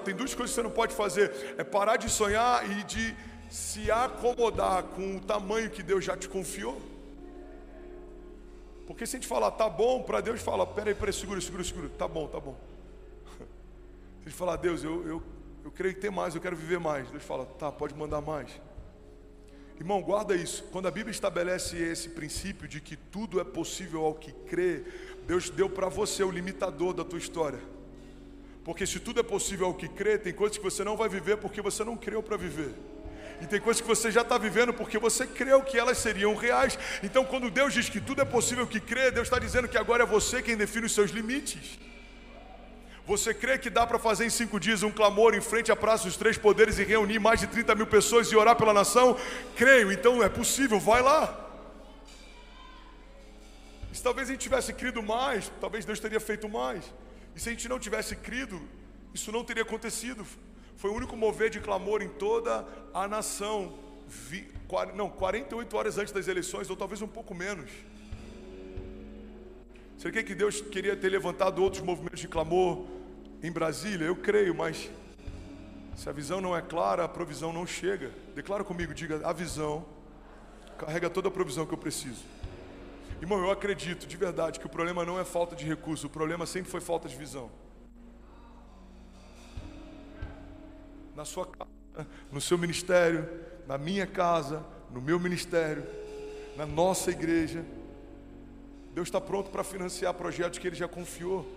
Tem duas coisas que você não pode fazer: é parar de sonhar e de se acomodar com o tamanho que Deus já te confiou. Porque se a gente falar tá bom, para Deus fala, peraí, segura, tá bom. Se a gente falar, Deus, eu creio que tem mais, eu quero viver mais, Deus fala, tá, pode mandar mais. Irmão, guarda isso. Quando a Bíblia estabelece esse princípio de que tudo é possível ao que crê, Deus deu para você o limitador da tua história. Porque se tudo é possível ao que crê, tem coisas que você não vai viver porque você não creu para viver. E tem coisas que você já está vivendo porque você creu que elas seriam reais. Então quando Deus diz que tudo é possível que crê, Deus está dizendo que agora é você quem define os seus limites. Você crê que dá para fazer em 5 dias um clamor em frente à Praça dos Três Poderes e reunir mais de 30 mil pessoas e orar pela nação? Creio, então é possível, vai lá. E se talvez a gente tivesse crido mais, talvez Deus teria feito mais. E se a gente não tivesse crido, isso não teria acontecido. Foi o único mover de clamor em toda a nação. 48 horas antes das eleições, ou talvez um pouco menos. Você crê que Deus queria ter levantado outros movimentos de clamor em Brasília? Eu creio, mas se a visão não é clara, a provisão não chega. Declara comigo, diga, a visão carrega toda a provisão que eu preciso. Irmão, eu acredito de verdade que o problema não é falta de recurso, o problema sempre foi falta de visão. Na sua casa, no seu ministério, na minha casa, no meu ministério, na nossa igreja, Deus está pronto para financiar projetos que Ele já confiou.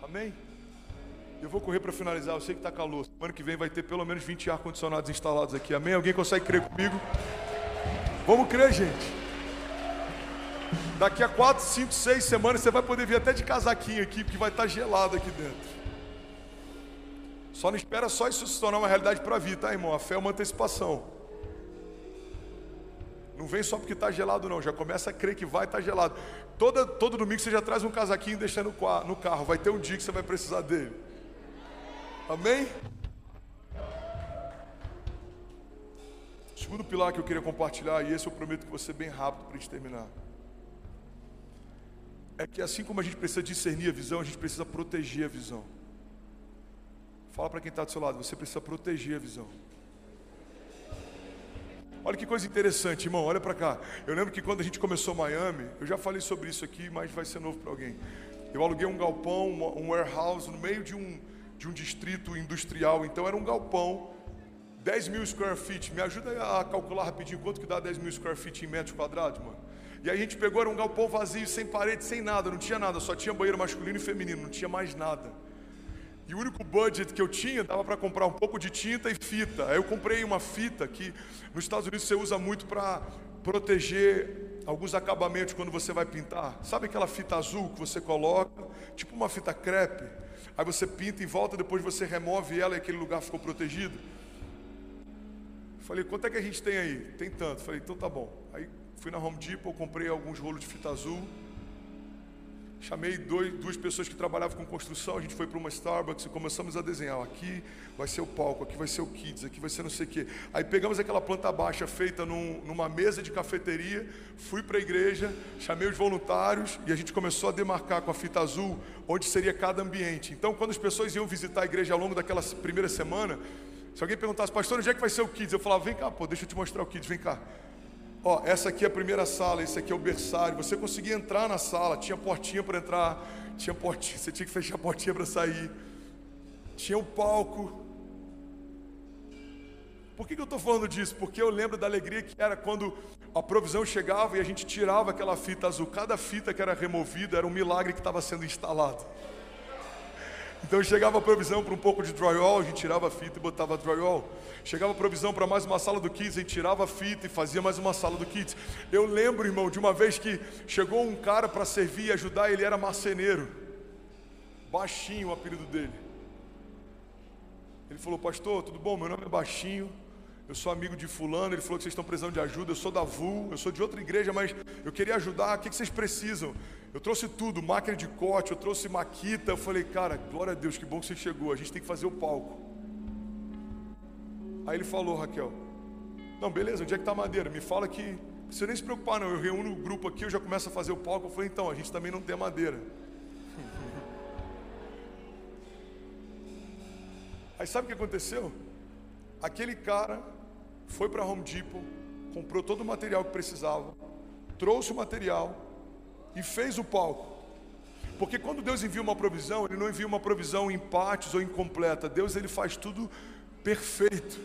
Amém? Eu vou correr para finalizar, eu sei que está calor. Semana que vem vai ter pelo menos 20 ar-condicionados instalados aqui. Amém? Alguém consegue crer comigo? Vamos crer, gente. Daqui a 4, 5, 6 semanas você vai poder vir até de casaquinho aqui, porque vai estar gelado aqui dentro. Só não espera só isso se tornar uma realidade para a vida, tá, irmão? A fé é uma antecipação. Não vem só porque está gelado não, já começa a crer que vai estar gelado. Todo domingo você já traz um casaquinho e deixa no carro. Vai ter um dia que você vai precisar dele. Amém? O segundo pilar que eu queria compartilhar, e esse eu prometo que vou ser bem rápido para a gente terminar, é que assim como a gente precisa discernir a visão, a gente precisa proteger a visão. Fala para quem está do seu lado, você precisa proteger a visão. Olha que coisa interessante, irmão, olha para cá. Eu lembro que quando a gente começou Miami, eu já falei sobre isso aqui, mas vai ser novo para alguém. Eu aluguei um galpão, um warehouse no meio de um distrito industrial. Então era um galpão, 10 mil square feet. Me ajuda a calcular rapidinho quanto que dá 10 mil square feet em metros quadrados, mano. E aí a gente pegou, era um galpão vazio, sem parede, sem nada, não tinha nada, só tinha banheiro masculino e feminino, não tinha mais nada. E o único budget que eu tinha dava para comprar um pouco de tinta e fita. Aí eu comprei uma fita que nos Estados Unidos você usa muito para proteger alguns acabamentos quando você vai pintar. Sabe aquela fita azul que você coloca, tipo uma fita crepe? Aí você pinta em volta, depois você remove ela e aquele lugar ficou protegido. Falei, quanto é que a gente tem aí? Tem tanto. Falei, então tá bom. Aí fui na Home Depot, comprei alguns rolos de fita azul. Chamei duas pessoas que trabalhavam com construção, a gente foi para uma Starbucks e começamos a desenhar. Aqui vai ser o palco, aqui vai ser o kids, aqui vai ser não sei o quê. Aí pegamos aquela planta baixa feita numa mesa de cafeteria, fui para a igreja, chamei os voluntários e a gente começou a demarcar com a fita azul onde seria cada ambiente. Então quando as pessoas iam visitar a igreja ao longo daquela primeira semana, se alguém perguntasse, pastor, onde é que vai ser o kids? Eu falava, vem cá, pô, deixa eu te mostrar o kids, vem cá. Ó, essa aqui é a primeira sala, esse aqui é o berçário. Você conseguia entrar na sala, tinha portinha para entrar, tinha portinha, você tinha que fechar a portinha para sair. Tinha um palco. Por que eu estou falando disso? Porque eu lembro da alegria que era quando a provisão chegava e a gente tirava aquela fita azul. Cada fita que era removida era um milagre que estava sendo instalado. Então chegava a provisão para um pouco de drywall, a gente tirava a fita e botava drywall. Chegava a provisão para mais uma sala do kids, a gente tirava a fita e fazia mais uma sala do kids. Eu lembro, irmão, de uma vez que chegou um cara para servir e ajudar, ele era marceneiro. Baixinho o apelido dele. Ele falou, pastor, tudo bom? Meu nome é Baixinho, eu sou amigo de fulano. Ele falou que vocês estão precisando de ajuda, eu sou da VU, eu sou de outra igreja, mas eu queria ajudar, o que vocês precisam? Eu trouxe tudo, máquina de corte, eu trouxe maquita. Eu falei, cara, glória a Deus, que bom que você chegou, a gente tem que fazer o palco. Aí ele falou, Raquel, não, beleza, onde é que está a madeira? Me fala que, não precisa nem se preocupar não, eu reúno o grupo aqui, eu já começo a fazer o palco. Eu falei, então, a gente também não tem a madeira. Aí sabe o que aconteceu? Aquele cara foi para Home Depot, comprou todo o material que precisava, trouxe o material e fez o palco. Porque quando Deus envia uma provisão, Ele não envia uma provisão em partes ou incompleta. Deus, Ele faz tudo perfeito.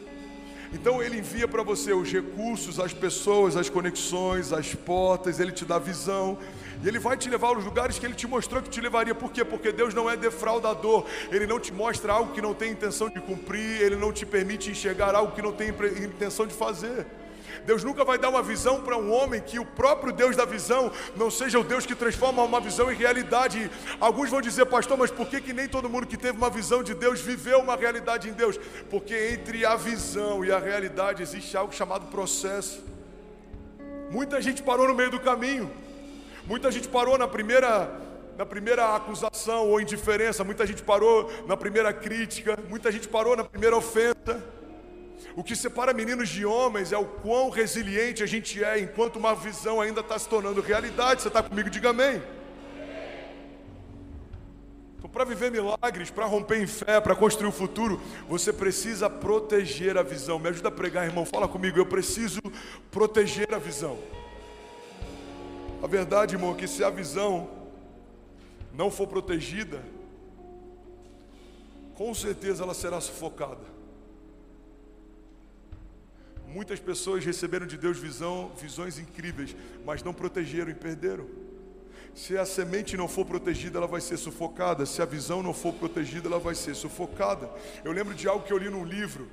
Então Ele envia para você os recursos, as pessoas, as conexões, as portas. Ele te dá visão e Ele vai te levar aos lugares que Ele te mostrou que te levaria. Por quê? Porque Deus não é defraudador. Ele não te mostra algo que não tem intenção de cumprir. Ele não te permite enxergar algo que não tem intenção de fazer. Deus nunca vai dar uma visão para um homem que o próprio Deus da visão não seja o Deus que transforma uma visão em realidade. Alguns vão dizer: pastor, mas por que nem todo mundo que teve uma visão de Deus viveu uma realidade em Deus? Porque entre a visão e a realidade existe algo chamado processo. Muita gente parou no meio do caminho. Muita gente parou na primeira acusação ou indiferença. Muita gente parou na primeira crítica. Muita gente parou na primeira ofensa. O que separa meninos de homens é o quão resiliente a gente é enquanto uma visão ainda está se tornando realidade. Você está comigo? Diga amém. Então, para viver milagres, para romper em fé, para construir o futuro, você precisa proteger a visão. Me ajuda a pregar, irmão. Fala comigo. Eu preciso proteger a visão. A verdade, irmão, é que se a visão não for protegida, com certeza ela será sufocada. Muitas pessoas receberam de Deus visões incríveis, mas não protegeram e perderam. Se a semente não for protegida, ela vai ser sufocada. Se a visão não for protegida, ela vai ser sufocada. Eu lembro de algo que eu li num livro.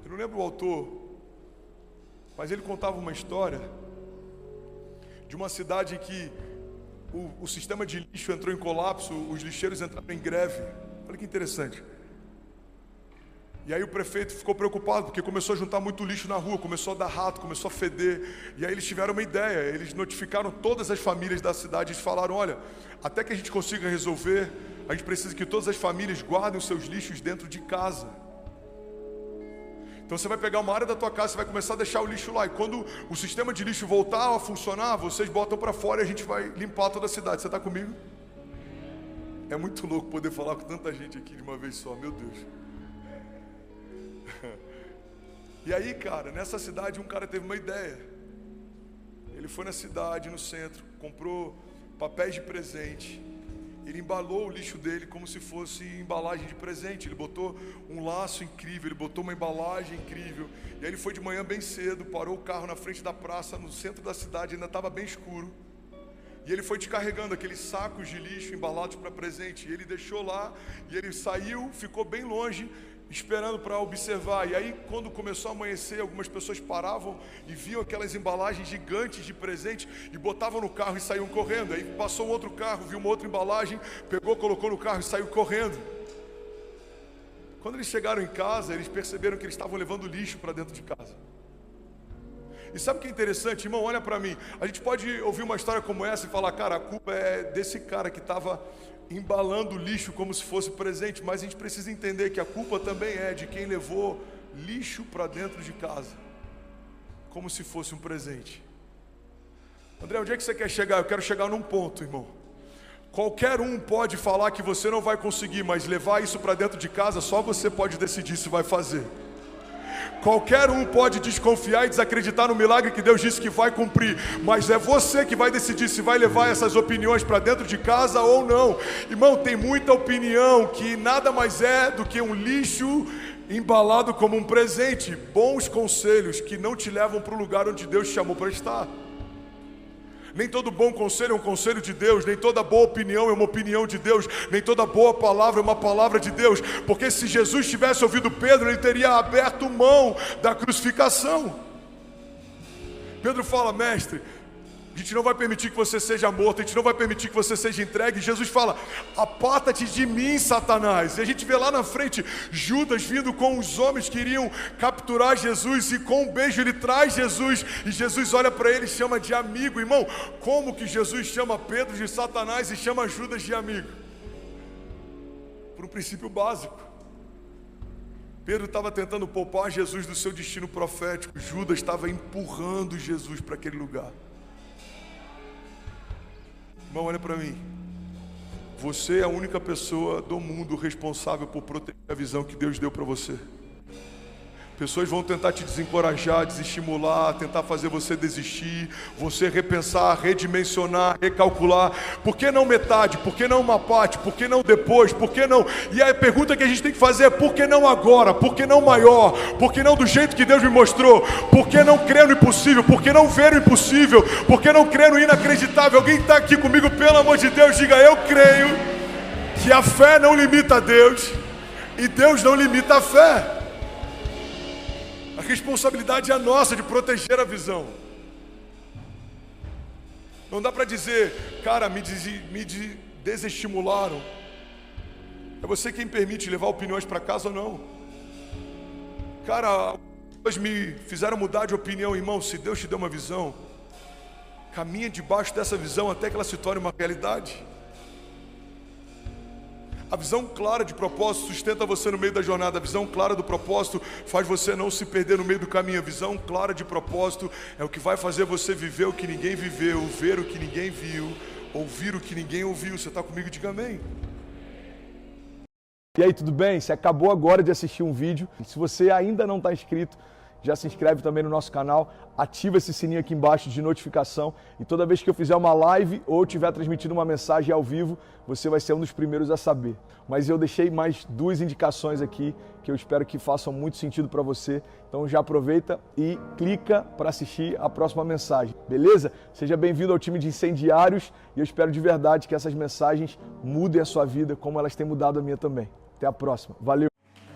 Eu não lembro o autor, mas ele contava uma história de uma cidade em que o sistema de lixo entrou em colapso, os lixeiros entraram em greve. Olha que interessante. E aí o prefeito ficou preocupado, porque começou a juntar muito lixo na rua, começou a dar rato, começou a feder. E aí eles tiveram uma ideia, eles notificaram todas as famílias da cidade, eles falaram: olha, até que a gente consiga resolver, a gente precisa que todas as famílias guardem os seus lixos dentro de casa. Então você vai pegar uma área da tua casa, você vai começar a deixar o lixo lá. E quando o sistema de lixo voltar a funcionar, vocês botam para fora e a gente vai limpar toda a cidade. Você está comigo? É muito louco poder falar com tanta gente aqui de uma vez só, meu Deus. E aí, cara, nessa cidade um cara teve uma ideia. Ele foi na cidade, no centro, comprou papéis de presente. Ele embalou o lixo dele como se fosse embalagem de presente. Ele botou um laço incrível, ele botou uma embalagem incrível. E aí ele foi de manhã bem cedo, parou o carro na frente da praça, no centro da cidade, ainda estava bem escuro. E ele foi descarregando aqueles sacos de lixo embalados para presente. E ele deixou lá, e ele saiu, ficou bem longe, esperando para observar. E aí, quando começou a amanhecer, algumas pessoas paravam e viam aquelas embalagens gigantes de presente e botavam no carro e saíam correndo. Aí passou um outro carro, viu uma outra embalagem, pegou, colocou no carro e saiu correndo. Quando eles chegaram em casa, eles perceberam que eles estavam levando lixo para dentro de casa. E sabe o que é interessante, irmão? Olha para mim. A gente pode ouvir uma história como essa e falar: cara, a culpa é desse cara que estava embalando o lixo como se fosse presente. Mas a gente precisa entender que a culpa também é de quem levou lixo para dentro de casa como se fosse um presente. André, onde é que você quer chegar? Eu quero chegar num ponto, irmão. Qualquer um pode falar que você não vai conseguir, mas levar isso para dentro de casa, só você pode decidir se vai fazer. Qualquer um pode desconfiar e desacreditar no milagre que Deus disse que vai cumprir, mas é você que vai decidir se vai levar essas opiniões para dentro de casa ou não. Irmão, tem muita opinião que nada mais é do que um lixo embalado como um presente. Bons conselhos que não te levam para o lugar onde Deus te chamou para estar. Nem todo bom conselho é um conselho de Deus, nem toda boa opinião é uma opinião de Deus, nem toda boa palavra é uma palavra de Deus, porque se Jesus tivesse ouvido Pedro, ele teria aberto mão da crucificação. Pedro fala: mestre, a gente não vai permitir que você seja morto, a gente não vai permitir que você seja entregue. E Jesus fala: aparta-te de mim, Satanás. E a gente vê lá na frente Judas vindo com os homens que iriam capturar Jesus, e com um beijo ele traz Jesus, e Jesus olha para ele e chama de amigo. Irmão, como que Jesus chama Pedro de Satanás e chama Judas de amigo? Por um princípio básico. Pedro estava tentando poupar Jesus do seu destino profético, Judas estava empurrando Jesus para aquele lugar. Irmão, olha para mim. você é a única pessoa do mundo responsável por proteger a visão que Deus deu para você. Pessoas vão tentar te desencorajar, desestimular, tentar fazer você desistir, você repensar, redimensionar, recalcular. Por que não metade? Por que não uma parte? Por que não depois? Por que não? E a pergunta que a gente tem que fazer é: por que não agora? Por que não maior? Por que não do jeito que Deus me mostrou? Por que não crer no impossível? Por que não ver o impossível? Por que não crer no inacreditável? Alguém está aqui comigo, pelo amor de Deus, diga: eu creio que a fé não limita a Deus e Deus não limita a fé. A responsabilidade é nossa de proteger a visão. Não dá para dizer: cara, me desestimularam. É você quem permite levar opiniões para casa ou não. Cara, pessoas me fizeram mudar de opinião. Irmão, se Deus te deu uma visão, caminha debaixo dessa visão até que ela se torne uma realidade. A visão clara de propósito sustenta você no meio da jornada. A visão clara do propósito faz você não se perder no meio do caminho. A visão clara de propósito é o que vai fazer você viver o que ninguém viveu, ver o que ninguém viu, ouvir o que ninguém ouviu. Você está comigo? Diga amém. E aí, tudo bem? Você acabou agora de assistir um vídeo. Se você ainda não está inscrito, já se inscreve também no nosso canal, ativa esse sininho aqui embaixo de notificação e toda vez que eu fizer uma live ou estiver transmitindo uma mensagem ao vivo, você vai ser um dos primeiros a saber. Mas eu deixei mais 2 indicações aqui que eu espero que façam muito sentido para você. Então já aproveita e clica para assistir a próxima mensagem, beleza? Seja bem-vindo ao time de incendiários e eu espero de verdade que essas mensagens mudem a sua vida como elas têm mudado a minha também. Até a próxima. Valeu!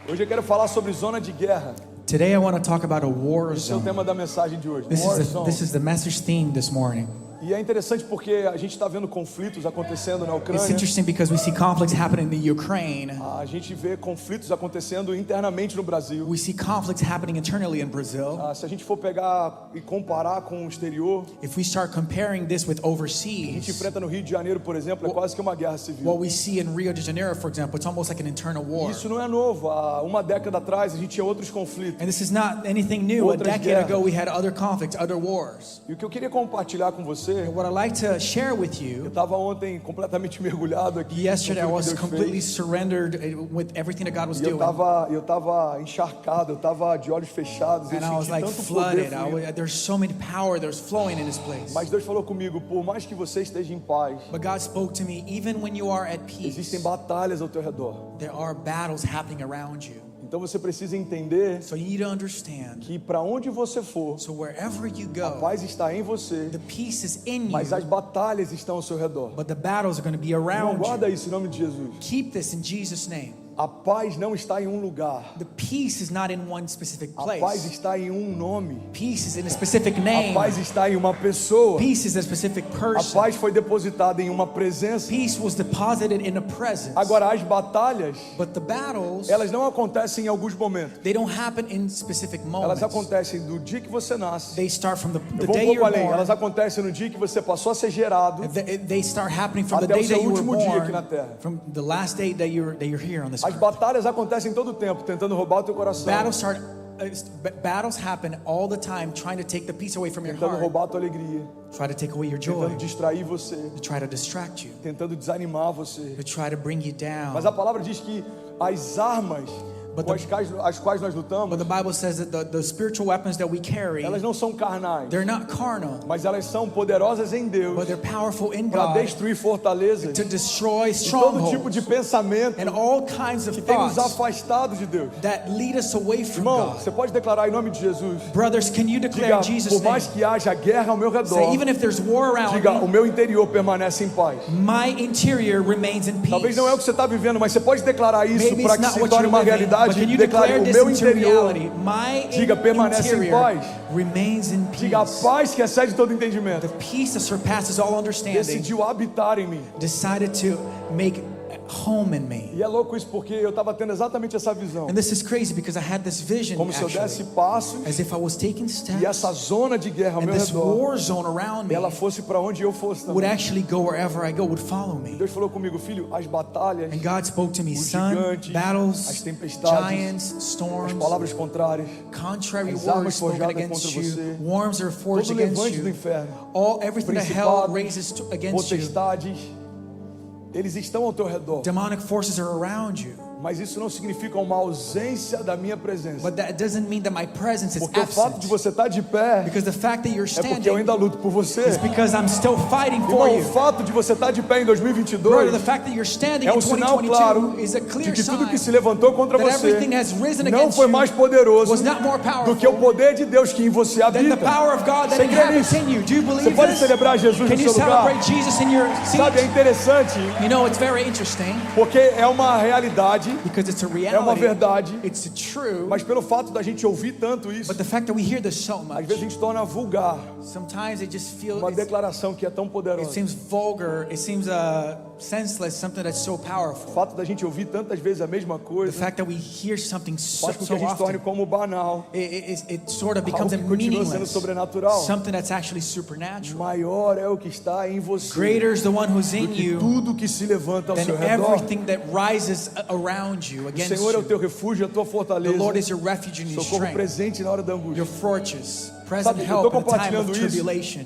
Hoje eu quero falar sobre zona de guerra. Today I want to talk about a war Esse é o zone. tema da mensagem de hoje. This War is zone. this is the message theme this morning. E é interessante porque a gente está vendo conflitos acontecendo na It's Ucrânia. interesting because we see conflicts happening in the Ukraine. A gente vê conflitos acontecendo internamente no Brasil. We see conflicts happening internally in Brazil. Se a gente for pegar e comparar com o exterior, If we start comparing this with a gente overseas, enfrenta no Rio de Janeiro, por exemplo, é quase que uma guerra civil. what we see in Rio de Janeiro, for example, it's almost like an internal war. Isso não é novo. Há uma década atrás a gente tinha outros conflitos. And this is not anything new. A Outras decade ago guerras. we had other conflicts, other wars. E o que eu queria compartilhar com você, And what I'd like to share with eu you, estava ontem completamente mergulhado aqui. yesterday I no was que Deus completely fez. surrendered with everything that God was E eu doing. tava encharcado, eu tava de olhos fechados, eu And I was senti like tanto poder flooded. fluindo. There's so many power that's flowing in this place. Mas Deus falou comigo, por mais que você esteja em paz, But God spoke to me, even when you are at peace, existem batalhas ao teu redor. there are battles happening around you. Então você precisa entender So you need to understand. que para onde você for, So wherever you a go, paz está em você, the peace is in mas as you, batalhas estão ao seu redor. but the battles are going to be Não around guarda you. isso em nome de Jesus. Keep this in Jesus' name. A paz não está em um lugar. The peace is not in one specific A paz place. está em um nome. Peace is in a specific A name. paz está em uma pessoa. Peace is a specific A person. paz foi depositada em uma presença. Peace was deposited in a presence. Agora as batalhas, But the battles, elas não acontecem em alguns momentos. they don't happen in specific Elas moments. acontecem do dia que você nasce. They start from the Eu vou day pouco you're além. born. Elas acontecem no dia que você passou a ser gerado. They start happening from the Até o day seu that you were último dia born, aqui na terra. from the last day that you're here on this As earth. batalhas acontecem todo o tempo, tentando roubar o teu coração, Battles happen all the time, trying to take the peace away from your tentando heart, roubar a tua alegria, try to take away your joy, tentando distrair você, to try to distract you, tentando desanimar você. to try to bring you Mas a down. palavra diz que as armas But com the- as quais nós lutamos, But the Bible says that the spiritual weapons that we carry, elas não são carnais, they're not carnal, mas elas são poderosas em Deus but they're powerful in para God destruir fortalezas to destroy e todo tipo strongholds de pensamento and all kinds of que tem nos thoughts afastado de Deus. that lead us away from Irmão, God. você pode declarar em nome de Jesus. Brothers, can you declare Diga, in Jesus' por mais name? que haja guerra ao meu redor, Say, even if there's war around diga, o me, meu interior permanece em paz. my interior remains in peace. Talvez não é o que você está vivendo, mas você pode declarar isso Maybe para it's que not se what torne you're uma living, but realidade. can you Declare, declare o this meu into interior, reality? My diga, permanece em interior paz. remains in Diga, a peace. paz que excede todo entendimento, The peace that surpasses all understanding decidiu habitar em mim. decided to make home in me. E é louco isso porque eu estava tendo exatamente essa visão. And this is crazy because I had this vision Como se eu desse actually, passos as if I was taking e steps essa zona de guerra ao and meu this redor, war zone around me ela fosse para onde eu fosse would também. actually go wherever I go, would follow me. Deus falou comigo, filho, as batalhas, And God spoke to me, os son, gigantes, as battles, tempestades, giants, as storms, palavras contrárias, contrary as words armas spoken forjadas against contra you, você, worms that are forged todo against levante do you, inferno, everything that hell principados, raises against you, potestades, Eles estão ao teu redor. Demonic forces are around you. Mas isso não significa uma ausência da minha presença. But that doesn't mean that my presence is Porque o fato de absent. você estar de pé Because the fact that you're é porque eu standing ainda luto por você. is because I'm still fighting for Irmão, o you. fato de você estar de pé em Brother, 2022 the fact that you're standing é in um sinal 2022 claro is a de clear que tudo que se sign levantou contra that você everything has risen não against foi you mais poderoso was not more do que o powerful poder de Deus que em você than the habita. power of God that Você crê inhabits nisso? in you. Do you Você believe pode this? celebrar Jesus Can no you seu lugar? celebrate Jesus in your Sabe, é seat? interessante You know, it's very interesting porque é uma realidade, because it's a é uma reality. verdade, It's true. mas pelo fato da gente ouvir tanto isso, But the fact that we hear this so às much, vezes a gente torna vulgar sometimes it just feels, uma declaração que é tão it poderosa. seems vulgar, it seems senseless, something that's so O powerful. fato da gente ouvir tantas vezes a mesma The coisa fact that we hear something so, faz com que a so gente torne often, como banal, it sort of becomes algo que continua sendo meaningless, sobrenatural. something that's actually supernatural. Maior é o que está em você Greater is the one who's do in que you tudo que se levanta ao than seu redor. everything that rises around you, O against Senhor é o teu you. refúgio, a tua The fortaleza, Lord is your refuge and your socorro strength, presente na hora da your angústia. fortress, present Sabe, eu tô help in a time compartilhando of isso. tribulation.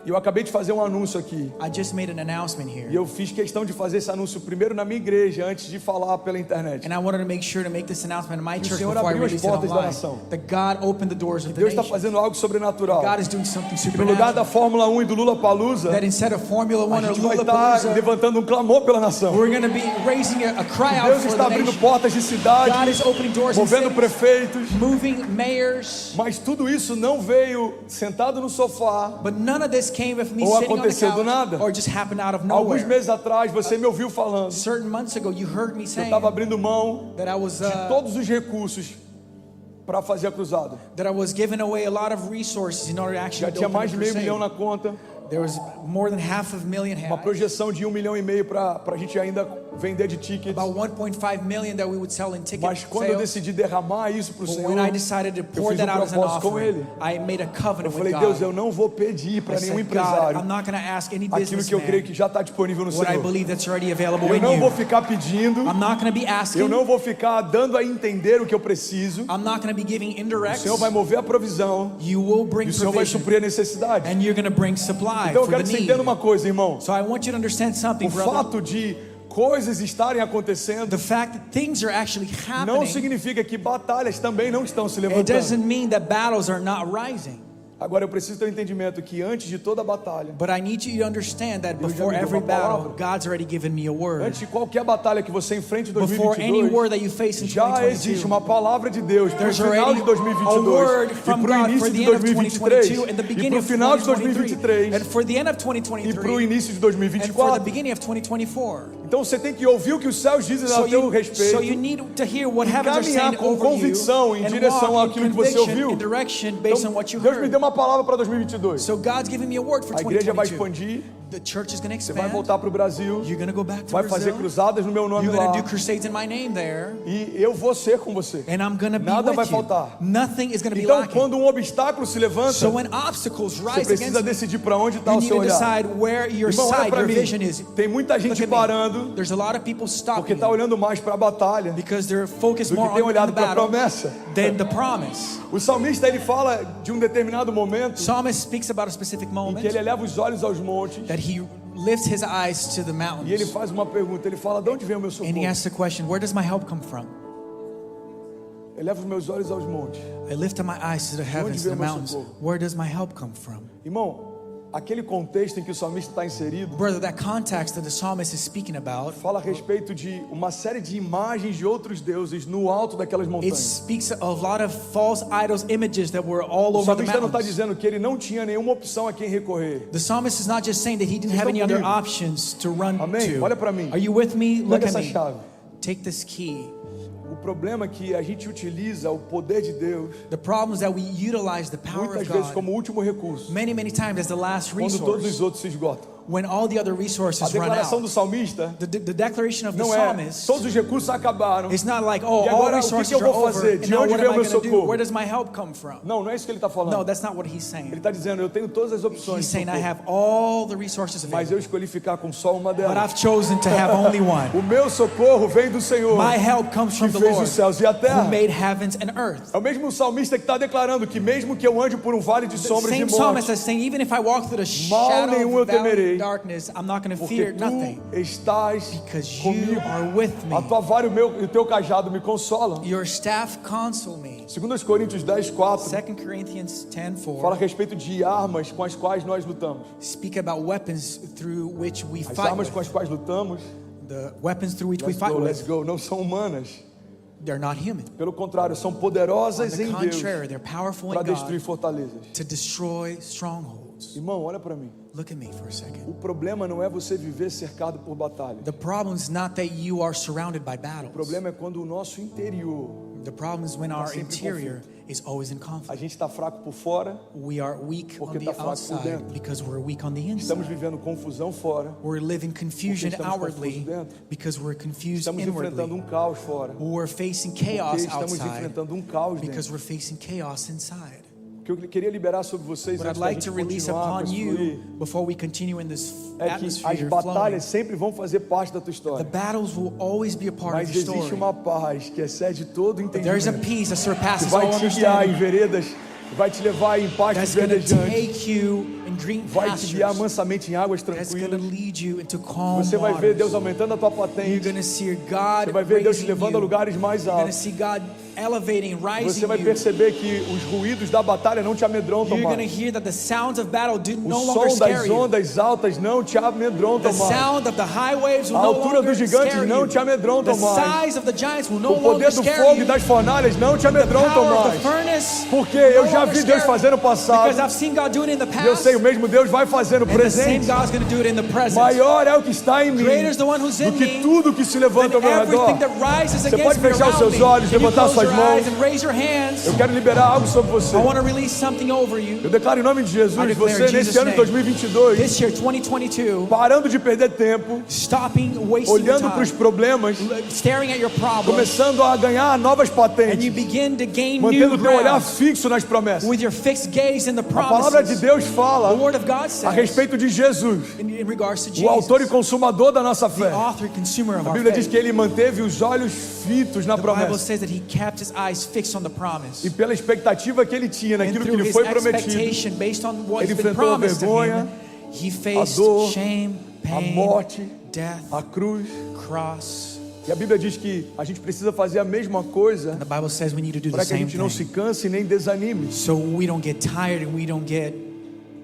E eu acabei de fazer um anúncio aqui. I just made an announcement E here. eu fiz questão de fazer esse anúncio primeiro na minha igreja, antes de falar pela internet. And I wanted to make sure to make this announcement in my church Senhor before I abriu as release it portas da online. nação. That God opened the doors of the Deus está nation. fazendo algo sobrenatural. God is doing something E no lugar da supernatural. Fórmula 1 e do Lula Palusa, That instead of Formula a 1 or gente vai estar Lollapalooza, levantando um clamor pela nação. we're going to be raising a cry out Deus for está the abrindo nation. portas de God cidade, is opening doors in movendo cities, prefeitos. moving mayors. Mas tudo isso não veio sentado no sofá. But none of this came with me Ou sitting on the aconteceu do couch nada. or just happened out of Alguns nowhere. meses atrás, você me ouviu falando. Certain months ago, you heard me Eu saying estava abrindo mão that I was de todos os recursos para fazer a cruzada. giving away a lot of resources in order to actually Já tinha open mais the de meio milhão crusade. na conta. There was more than $500,000. Uma projeção de 1,5 milhão para a gente ainda vender de tickets. About 1.5 million that we would sell in ticket Mas quando eu sales. decidi derramar isso para o But Senhor, when I decided to pour fiz that out as an propósito com offering, Ele. I made a Eu covenant with falei, Deus, God. eu não vou pedir I para nenhum said, God, empresário I'm not going to ask any aquilo que eu creio que businessman já está disponível no what I Senhor. believe that's already available Eu in não vou you. ficar pedindo, I'm not going to be eu asking. não vou ficar dando a entender o que eu preciso. I'm not going to be giving O indirects. Senhor vai mover a provisão You will bring e o Senhor vai provision, suprir a necessidade. and you're going to bring supply Então eu for quero the que você need. entenda uma coisa, irmão. So I want you to understand something, O brother. fato de coisas estarem acontecendo The fact that things are actually não happening, significa que batalhas também não estão se it levantando. doesn't mean that battles are not rising. Agora eu preciso ter um entendimento que antes de toda batalha, But I need you to understand that Deus já before me deu every uma battle, palavra. God's already given me a word. antes de qualquer batalha que você enfrente em Before any 2022, word that you face in já existe 2022, uma palavra de Deus para o there's final already de a 2022 word e from para o God início for de the end of 2023 2022 and the e beginning para o of final de 2023 2023 and for the end of e para o 2023 início de and for the 2024. beginning of 2024. Então você tem que ouvir o que os céus dizem a teu So respeito you need to hear what e heavens are caminhar saying com over you convicção em and direção walk in àquilo que você conviction ouviu. in direction based on what you Deus me heard. deu uma palavra para 2022. So God's giving me a word for A igreja vai 2022. expandir, The church is going to você vai expand. voltar para o Brasil, You're going to go back to vai fazer Brazil. cruzadas no meu nome You're lá going to do crusades in my name there. e eu vou ser com você. And I'm going to be Nada vai with you. faltar. Nothing is going to be Então lacking. quando um obstáculo se levanta, So when obstacles você rise precisa against you, decidir para onde está you o need seu to olhar. decide where your Irmão, olha side, para your mim. vision is. Tem muita Look gente at me. parando There's a lot of people porque stopping está olhando mais para a batalha because they're focused do more que tem on the olhado para a battle promessa. than the promise. O salmista ele fala de um determinado momento Psalmist speaks about a specific em moment que ele eleva os olhos aos montes that he lifts his eyes to the e ele mountains faz uma pergunta. Ele fala: de onde vem o meu and he socorro? asks the question, where does my help come from? Eleva os meus olhos aos montes. I lift up my eyes to the heavens, to vem the o meu mountains. socorro? Where does my help come from? Irmão, aquele contexto em que o salmista está inserido Brother, that context that the psalmist is speaking about, fala a respeito de uma série de imagens de outros deuses no alto daquelas it montanhas. speaks of a lot of false idols, images that were all O over the salmista não está mountains. dizendo que ele não tinha nenhuma opção a quem recorrer. The psalmist is not just saying that he didn't have any other options to run Amém? to. Olha para mim. Are you with me? Look Pega at essa me. chave. Take this key. O problema é que a gente utiliza o poder de Deus The problem is that we utilize the power muitas of vezes God como último recurso, many times as the last quando todos resource os outros se esgotam. when all the other A resources run declaração out. do salmista The declaration of the não é psalmist, todos os recursos acabaram. it's not like, oh, E all agora, o que resources que eu are vou over, fazer? and De now onde what vem am o I meu going to do? socorro? Where does my help come from? Não, não é isso que ele está falando. No, that's not what he's Ele saying. está dizendo: eu tenho todas as He's opções, de saying I socorro, have all the resources mas available, eu escolhi ficar com só uma but delas. I've chosen to have only one. O meu socorro vem do Senhor, My help comes que from the fez Lord, os céus e a who terra. made heavens and earth. É o mesmo salmista que está declarando que mesmo que eu ande por um vale de The sombras de same psalmist morte, is saying, even if I walk through the mal shadow nenhum eu of the valley temerei, in darkness, I'm not going to porque fear tu 'Cause estás you comigo. are with me. A tua vara e o teu cajado me consolam. Your staff console me. 2 Coríntios 10:4 2 Corinthians 10:4 fala a respeito de armas com as quais nós lutamos. speak about weapons through which we As fight armas with. com as quais lutamos, The weapons through which we fight let's with, go, não são humanas. they're not human. Pelo contrário, são On poderosas the em Deus contrary, they're powerful para in destruir God fortalezas. to destroy strongholds. Irmão, olha para mim. Look at me for a second. O problema não é você viver cercado por batalha. The problem is not that you are surrounded by O battles. problema é quando o nosso interior, The problem is when our sempre em interior is always in a conflict. gente está fraco por fora, We are weak on Porque the tá fraco por outside dentro. because we're weak on the inside. estamos vivendo confusão fora, We're living confusion estamos outwardly confusos dentro. because we're confused estamos enfrentando inwardly. caos fora, We're facing porque chaos estamos outside enfrentando caos because dentro. we're facing chaos inside. O que eu queria liberar sobre vocês What I'd antes da like gente to release continuar upon a you construir before we continue in this é que as atmosphere flowing, batalhas sempre vão fazer parte da tua the história. battles will always be a part Mas of your existe story. uma paz que excede todo There's a entendimento, peace that que surpasses vai all te guiar em understanding, veredas, vai te levar em pastos that's going to verdejantes, take you in green vai te guiar pastures, mansamente em águas that's going to tranquilas. lead you into calm Você vai ver Deus waters. aumentando a tua You're patente. going to see God Você vai ver Deus te raising levando a you. lugares mais You're going to altos. see God elevating, rising Você vai you. perceber que os ruídos da batalha não te amedrontam You're going to mais. hear that the sounds of battle do O no longer som scare das you. ondas altas não te amedrontam The mais. sound of the high waves will A no altura longer dos gigantes scare não you. te amedrontam The mais. size of the giants will no O longer poder do scare fogo you. e das fornalhas não te The amedrontam power of the mais. furnace Porque will eu no já longer vi Deus scare fazer no you. Because I've passado. seen God do it in the E eu past. sei, o mesmo Deus vai fazer no And the same presente. God's going to do it in the present. Maior é o que está em mim Greater is the one who's do in que me tudo que se levanta ao than meu redor. everything that rises Você against pode me fechar os around seus me. olhos, Can you levantar close suas your mãos. eyes and raise your hands? Eu quero liberar algo sobre você. I want to release something over you. Eu declaro em nome de I Jesus, declare você in Jesus' nesse ano de name. 2022, This year, 2022, parando de perder tempo, stopping wasting olhando para os time, problemas, staring at your problems, começando a ganhar novas and you patentes, begin to gain mantendo new o teu olhar ground fixo nas promessas. with your fixed gaze in the A palavra de promises. Deus The fala Word of God a says, respeito de Jesus, in regards to o autor e Jesus, consumador da nossa the fé. author and consumer of A our Bíblia diz faith. que ele manteve os olhos fitos na The Bible promessa. says that he kept his eyes fixed on the promise. E pela expectativa que ele tinha And naquilo que through lhe his foi prometido, expectation, based on ele what's been enfrentou a promised to vergonha, him, he faced dor, shame, a pain, morte, death, a cruz. cross. E a Bíblia diz que a gente precisa fazer a mesma coisa The Bible says we need to do the para que a same gente não se thing, canse nem desanime. so we don't get tired and we don't get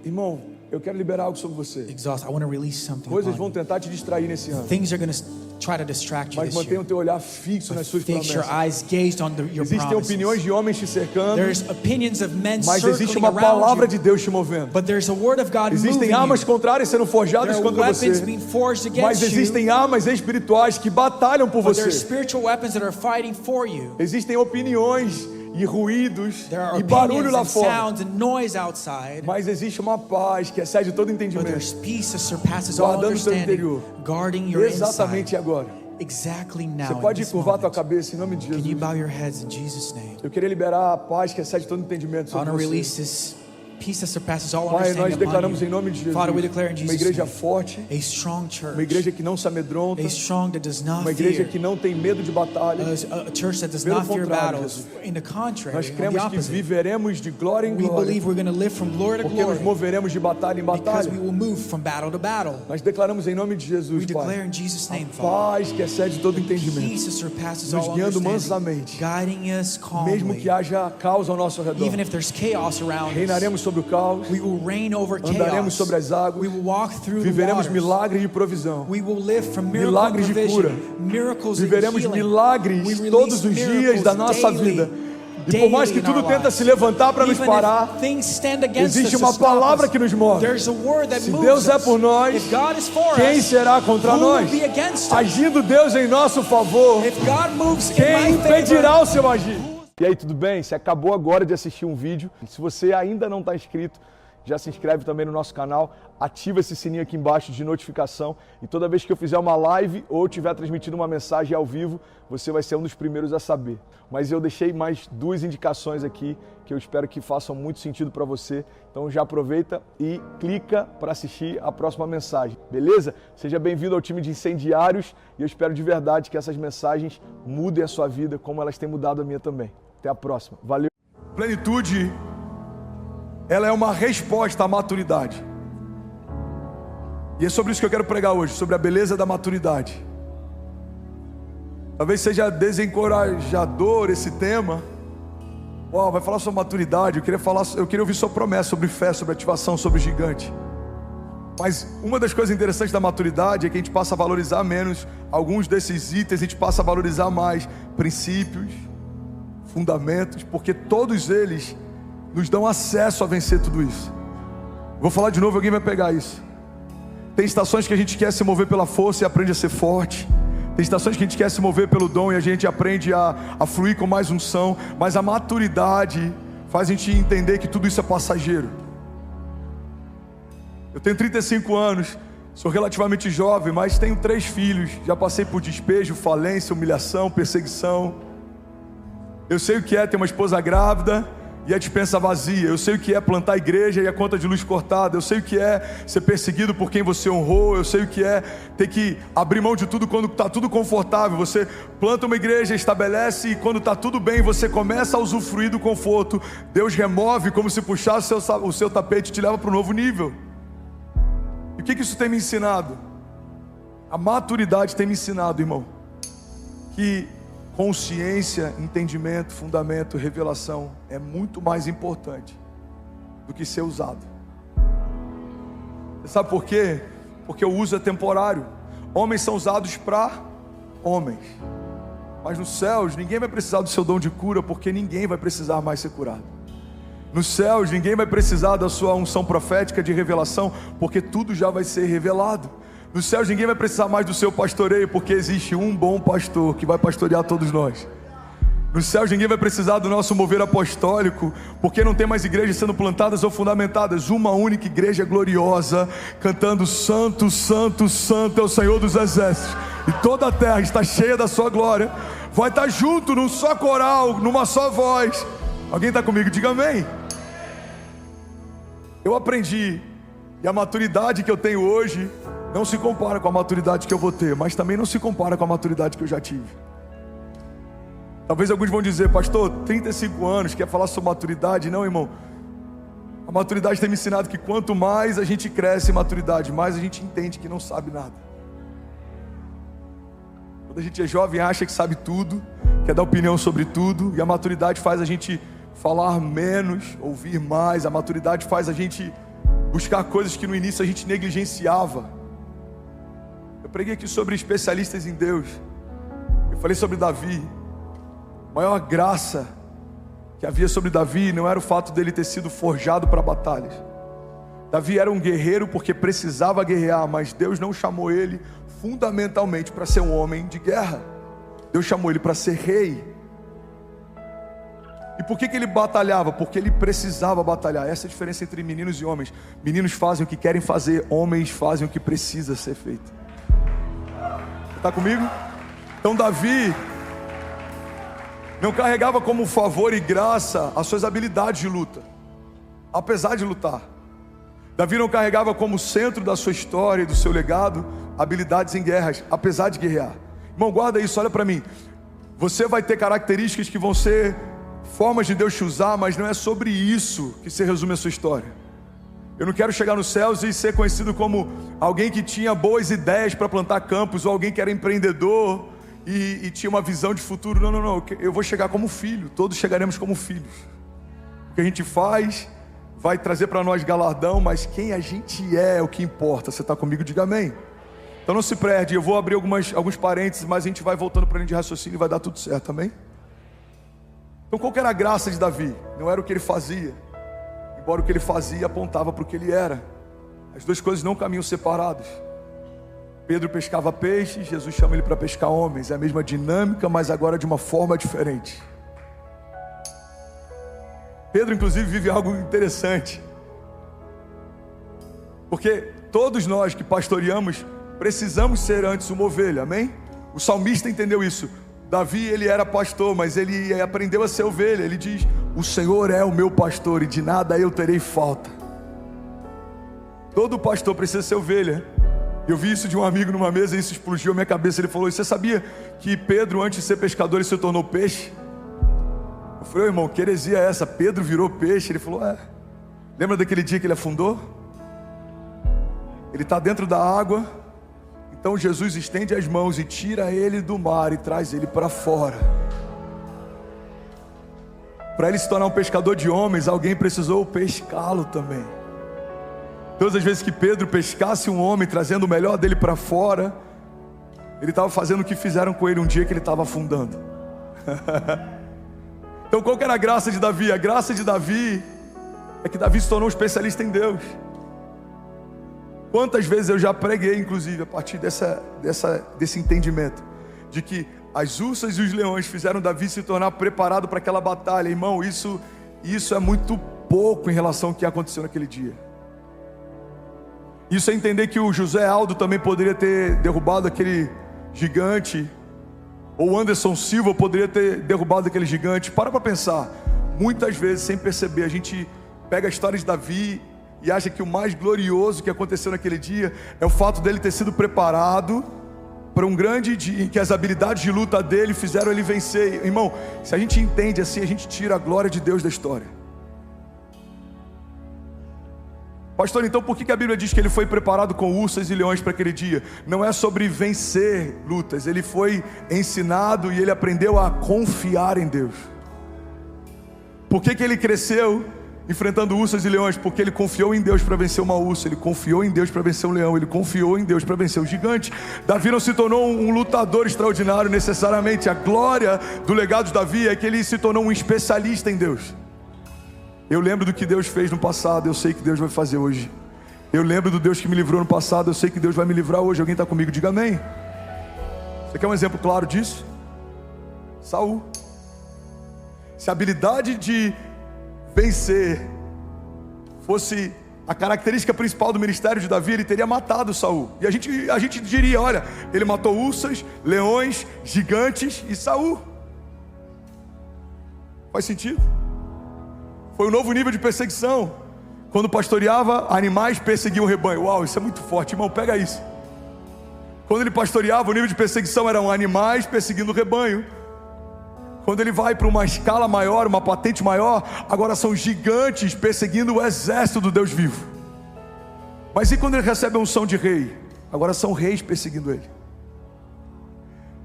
Irmão, eu quero liberar algo sobre você. exhausted. I want to release something Coisas upon vão you. tentar te distrair nesse ano, Things are going to try to distract you mas this mantenha o year. teu olhar fixo nas suas Fix your promessas. eyes gazed on your Existem opiniões promises. de homens te cercando, There's opinions of men mas existe circling uma palavra around de you, Deus te movendo. but there's a word of God moving Existem armas you. contrárias sendo forjadas There are contra weapons você, being forged mas against you, existem armas espirituais que batalham por but there are você. spiritual weapons that are fighting for you. Existem opiniões e ruídos There are e barulho opinions lá and fora, sounds and noise outside, mas existe uma paz que excede todo but entendimento. there's peace that surpasses all Guardando o seu understanding, interior. guarding your Exatamente inside. agora. Exactly now, Você in pode this curvar a tua moment. cabeça em nome de Can you Jesus. bow your heads in Jesus' name? Eu queria liberar a paz que excede todo entendimento I want sobre to você. release this peace that surpasses all Pai, nós understanding declaramos upon em you. nome de Jesus Father, we declare in uma Jesus' igreja name, forte, a strong church, uma igreja que não se amedronta, a strong that does not uma igreja fear, que não tem medo de batalha. a church that does Pelo not fear contrário, battles. In the contrary, Nós on the cremos que opposite, viveremos de glória em we glória, believe we're going to live from glory to porque nos glory moveremos de batalha em because batalha. we will move from battle to battle. Nós declaramos em nome de We Jesus, declare Pai, in Jesus' name, a Father, paz que excede todo entendimento, peace that surpasses nos all guiando understanding, mansamente, guiding us mesmo calmly. que haja caos ao nosso redor. Even if there's chaos around us, Reinaremos sobre o caos, we will reign over andaremos chaos. sobre as águas, We will walk through the viveremos waters. milagres de provisão, We will live from miracle milagres de provision, cura, miracles viveremos and healing. milagres We todos release os dias miracles da nossa daily, vida. E por mais que daily in tudo our tenta lives. se levantar para nos Even parar, if things stand against existe us uma to stop palavra us, que nos move. there's a word that Se moves Deus é us. por nós, If God is for quem us, será contra who nós? will be against us? Agindo Deus em nosso favor, If God moves in quem my favor, impedirá o seu agir? E aí, tudo bem? Você acabou agora de assistir um vídeo. Se você ainda não está inscrito, já se inscreve também no nosso canal, ativa esse sininho aqui embaixo de notificação e toda vez que eu fizer uma live ou estiver transmitindo uma mensagem ao vivo, você vai ser um dos primeiros a saber. Mas eu deixei mais 2 indicações aqui que eu espero que façam muito sentido para você. Então já aproveita e clica para assistir a próxima mensagem, beleza? Seja bem-vindo ao time de incendiários e eu espero de verdade que essas mensagens mudem a sua vida como elas têm mudado a minha também. Até a próxima. Valeu! Plenitude, ela é uma resposta à maturidade. E é sobre isso que eu quero pregar hoje, sobre a beleza da maturidade. Talvez seja desencorajador esse tema. Uau, vai falar sobre maturidade. Eu queria ouvir sua promessa sobre fé, sobre ativação, sobre gigante. Mas uma das coisas interessantes da maturidade é que a gente passa a valorizar menos alguns desses itens, a gente passa a valorizar mais princípios, fundamentos, porque todos eles nos dão acesso a vencer tudo isso. Vou falar de novo, alguém vai pegar isso. Tem estações que a gente quer se mover pela força e aprende a ser forte. Tem estações que a gente quer se mover pelo dom e a gente aprende a fluir com mais unção. Mas a maturidade faz a gente entender que tudo isso é passageiro. Eu tenho 35 anos, sou relativamente jovem, mas tenho 3 filhos. Já passei por despejo, falência, humilhação, perseguição. Eu sei o que é ter uma esposa grávida e a despensa vazia. Eu sei o que é plantar igreja e a conta de luz cortada. Eu sei o que é ser perseguido por quem você honrou. Eu sei o que é ter que abrir mão de tudo quando está tudo confortável. Você planta uma igreja, estabelece, e quando está tudo bem, você começa a usufruir do conforto. Deus remove como se puxasse o seu tapete e te leva para um novo nível. E o que isso tem me ensinado? A maturidade tem me ensinado, irmão, que consciência, entendimento, fundamento, revelação é muito mais importante do que ser usado. Você sabe por quê? Porque o uso é temporário. Homens são usados para homens, mas nos céus ninguém vai precisar do seu dom de cura, porque ninguém vai precisar mais ser curado. Nos céus ninguém vai precisar da sua unção profética de revelação, porque tudo já vai ser revelado. Nos céus ninguém vai precisar mais do seu pastoreio, porque existe um bom pastor que vai pastorear todos nós. Nos céus ninguém vai precisar do nosso mover apostólico, porque não tem mais igrejas sendo plantadas ou fundamentadas. Uma única igreja gloriosa, cantando santo, santo, santo é o Senhor dos exércitos. E toda a terra está cheia da sua glória. Vai estar junto num só coral, numa só voz. Alguém está comigo? Diga amém. Eu aprendi, e a maturidade que eu tenho hoje não se compara com a maturidade que eu vou ter, mas também não se compara com a maturidade que eu já tive. Talvez alguns vão dizer, pastor, 35 anos, quer falar sobre maturidade? Não, irmão. A maturidade tem me ensinado que quanto mais a gente cresce em maturidade, mais a gente entende que não sabe nada. Quando a gente é jovem, acha que sabe tudo, quer dar opinião sobre tudo, e a maturidade faz a gente falar menos, ouvir mais. A maturidade faz a gente buscar coisas que no início a gente negligenciava. Eu preguei aqui sobre especialistas em Deus. Eu falei sobre Davi. A maior graça que havia sobre Davi não era o fato dele ter sido forjado para batalhas. Davi era um guerreiro porque precisava guerrear, mas Deus não chamou ele fundamentalmente para ser um homem de guerra. Deus chamou ele para ser rei. E por que ele batalhava? Porque ele precisava batalhar. Essa é a diferença entre meninos e homens. Meninos fazem o que querem fazer, homens fazem o que precisa ser feito. Está comigo? Então Davi não carregava como favor e graça as suas habilidades de luta, apesar de lutar. Davi não carregava como centro da sua história e do seu legado habilidades em guerras, apesar de guerrear. Irmão, guarda isso, olha para mim. Você vai ter características que vão ser formas de Deus te usar, mas não é sobre isso que se resume a sua história. Eu não quero chegar nos céus e ser conhecido como alguém que tinha boas ideias para plantar campos, ou alguém que era empreendedor e tinha uma visão de futuro. Não, eu vou chegar como filho. Todos chegaremos como filhos. O que a gente faz vai trazer para nós galardão, mas quem a gente é o que importa. Você está comigo? Diga amém. Então não se perde. Eu vou abrir alguns parênteses, mas a gente vai voltando para a linha de raciocínio e vai dar tudo certo, amém? Então qual que era a graça de Davi? Não era o que ele fazia, embora o que ele fazia apontava para o que ele era. As duas coisas não caminham separados. Pedro pescava peixes, Jesus chama ele para pescar homens. É a mesma dinâmica, mas agora de uma forma diferente. Pedro inclusive vive algo interessante, porque todos nós que pastoreamos precisamos ser antes uma ovelha, amém? O salmista entendeu isso. Davi, ele era pastor, mas ele aprendeu a ser ovelha. Ele diz, o Senhor é o meu pastor e de nada eu terei falta. Todo pastor precisa ser ovelha. Eu vi isso de um amigo numa mesa e isso explodiu a minha cabeça. Ele falou, você sabia que Pedro, antes de ser pescador, ele se tornou peixe? Eu falei, irmão, que heresia é essa? Pedro virou peixe? Ele falou, lembra daquele dia que ele afundou? Ele está dentro da água. Então Jesus estende as mãos e tira ele do mar e traz ele para fora. Para ele se tornar um pescador de homens, alguém precisou pescá-lo também. Todas as vezes que Pedro pescasse um homem, trazendo o melhor dele para fora, ele estava fazendo o que fizeram com ele um dia que ele estava afundando. Então qual que era a graça de Davi? A graça de Davi é que Davi se tornou um especialista em Deus. Quantas vezes eu já preguei, inclusive, a partir desse entendimento, de que as ursas e os leões fizeram Davi se tornar preparado para aquela batalha. Irmão, isso é muito pouco em relação ao que aconteceu naquele dia. Isso é entender que o José Aldo também poderia ter derrubado aquele gigante, ou o Anderson Silva poderia ter derrubado aquele gigante. Para pensar. Muitas vezes, sem perceber, a gente pega a história de Davi e acha que o mais glorioso que aconteceu naquele dia é o fato dele ter sido preparado para um grande dia em que as habilidades de luta dele fizeram ele vencer. Irmão, se a gente entende assim, a gente tira a glória de Deus da história. Pastor, então por que a Bíblia diz que ele foi preparado com ursas e leões para aquele dia? Não é sobre vencer lutas, ele foi ensinado e ele aprendeu a confiar em Deus. Por que ele cresceu enfrentando ursas e leões? Porque ele confiou em Deus para vencer uma ursa, ele confiou em Deus para vencer um leão, ele confiou em Deus para vencer o gigante. Davi não se tornou um lutador extraordinário necessariamente. A glória do legado de Davi é que ele se tornou um especialista em Deus. Eu lembro do que Deus fez no passado, eu sei que Deus vai fazer hoje. Eu lembro do Deus que me livrou no passado, eu sei que Deus vai me livrar hoje. Alguém está comigo? Diga amém. Você quer um exemplo claro disso? Saul. Se a habilidade de vencer fosse a característica principal do ministério de Davi, ele teria matado Saul. E a gente diria, olha, ele matou ursas, leões, gigantes e Saul. Faz sentido? Foi um novo nível de perseguição. Quando pastoreava, animais perseguiam o rebanho. Uau, isso é muito forte, irmão, pega isso. Quando ele pastoreava, o nível de perseguição eram animais perseguindo o rebanho. Quando ele vai para uma escala maior, uma patente maior, agora são gigantes perseguindo o exército do Deus vivo. Mas e quando ele recebe a unção de rei? Agora são reis perseguindo ele.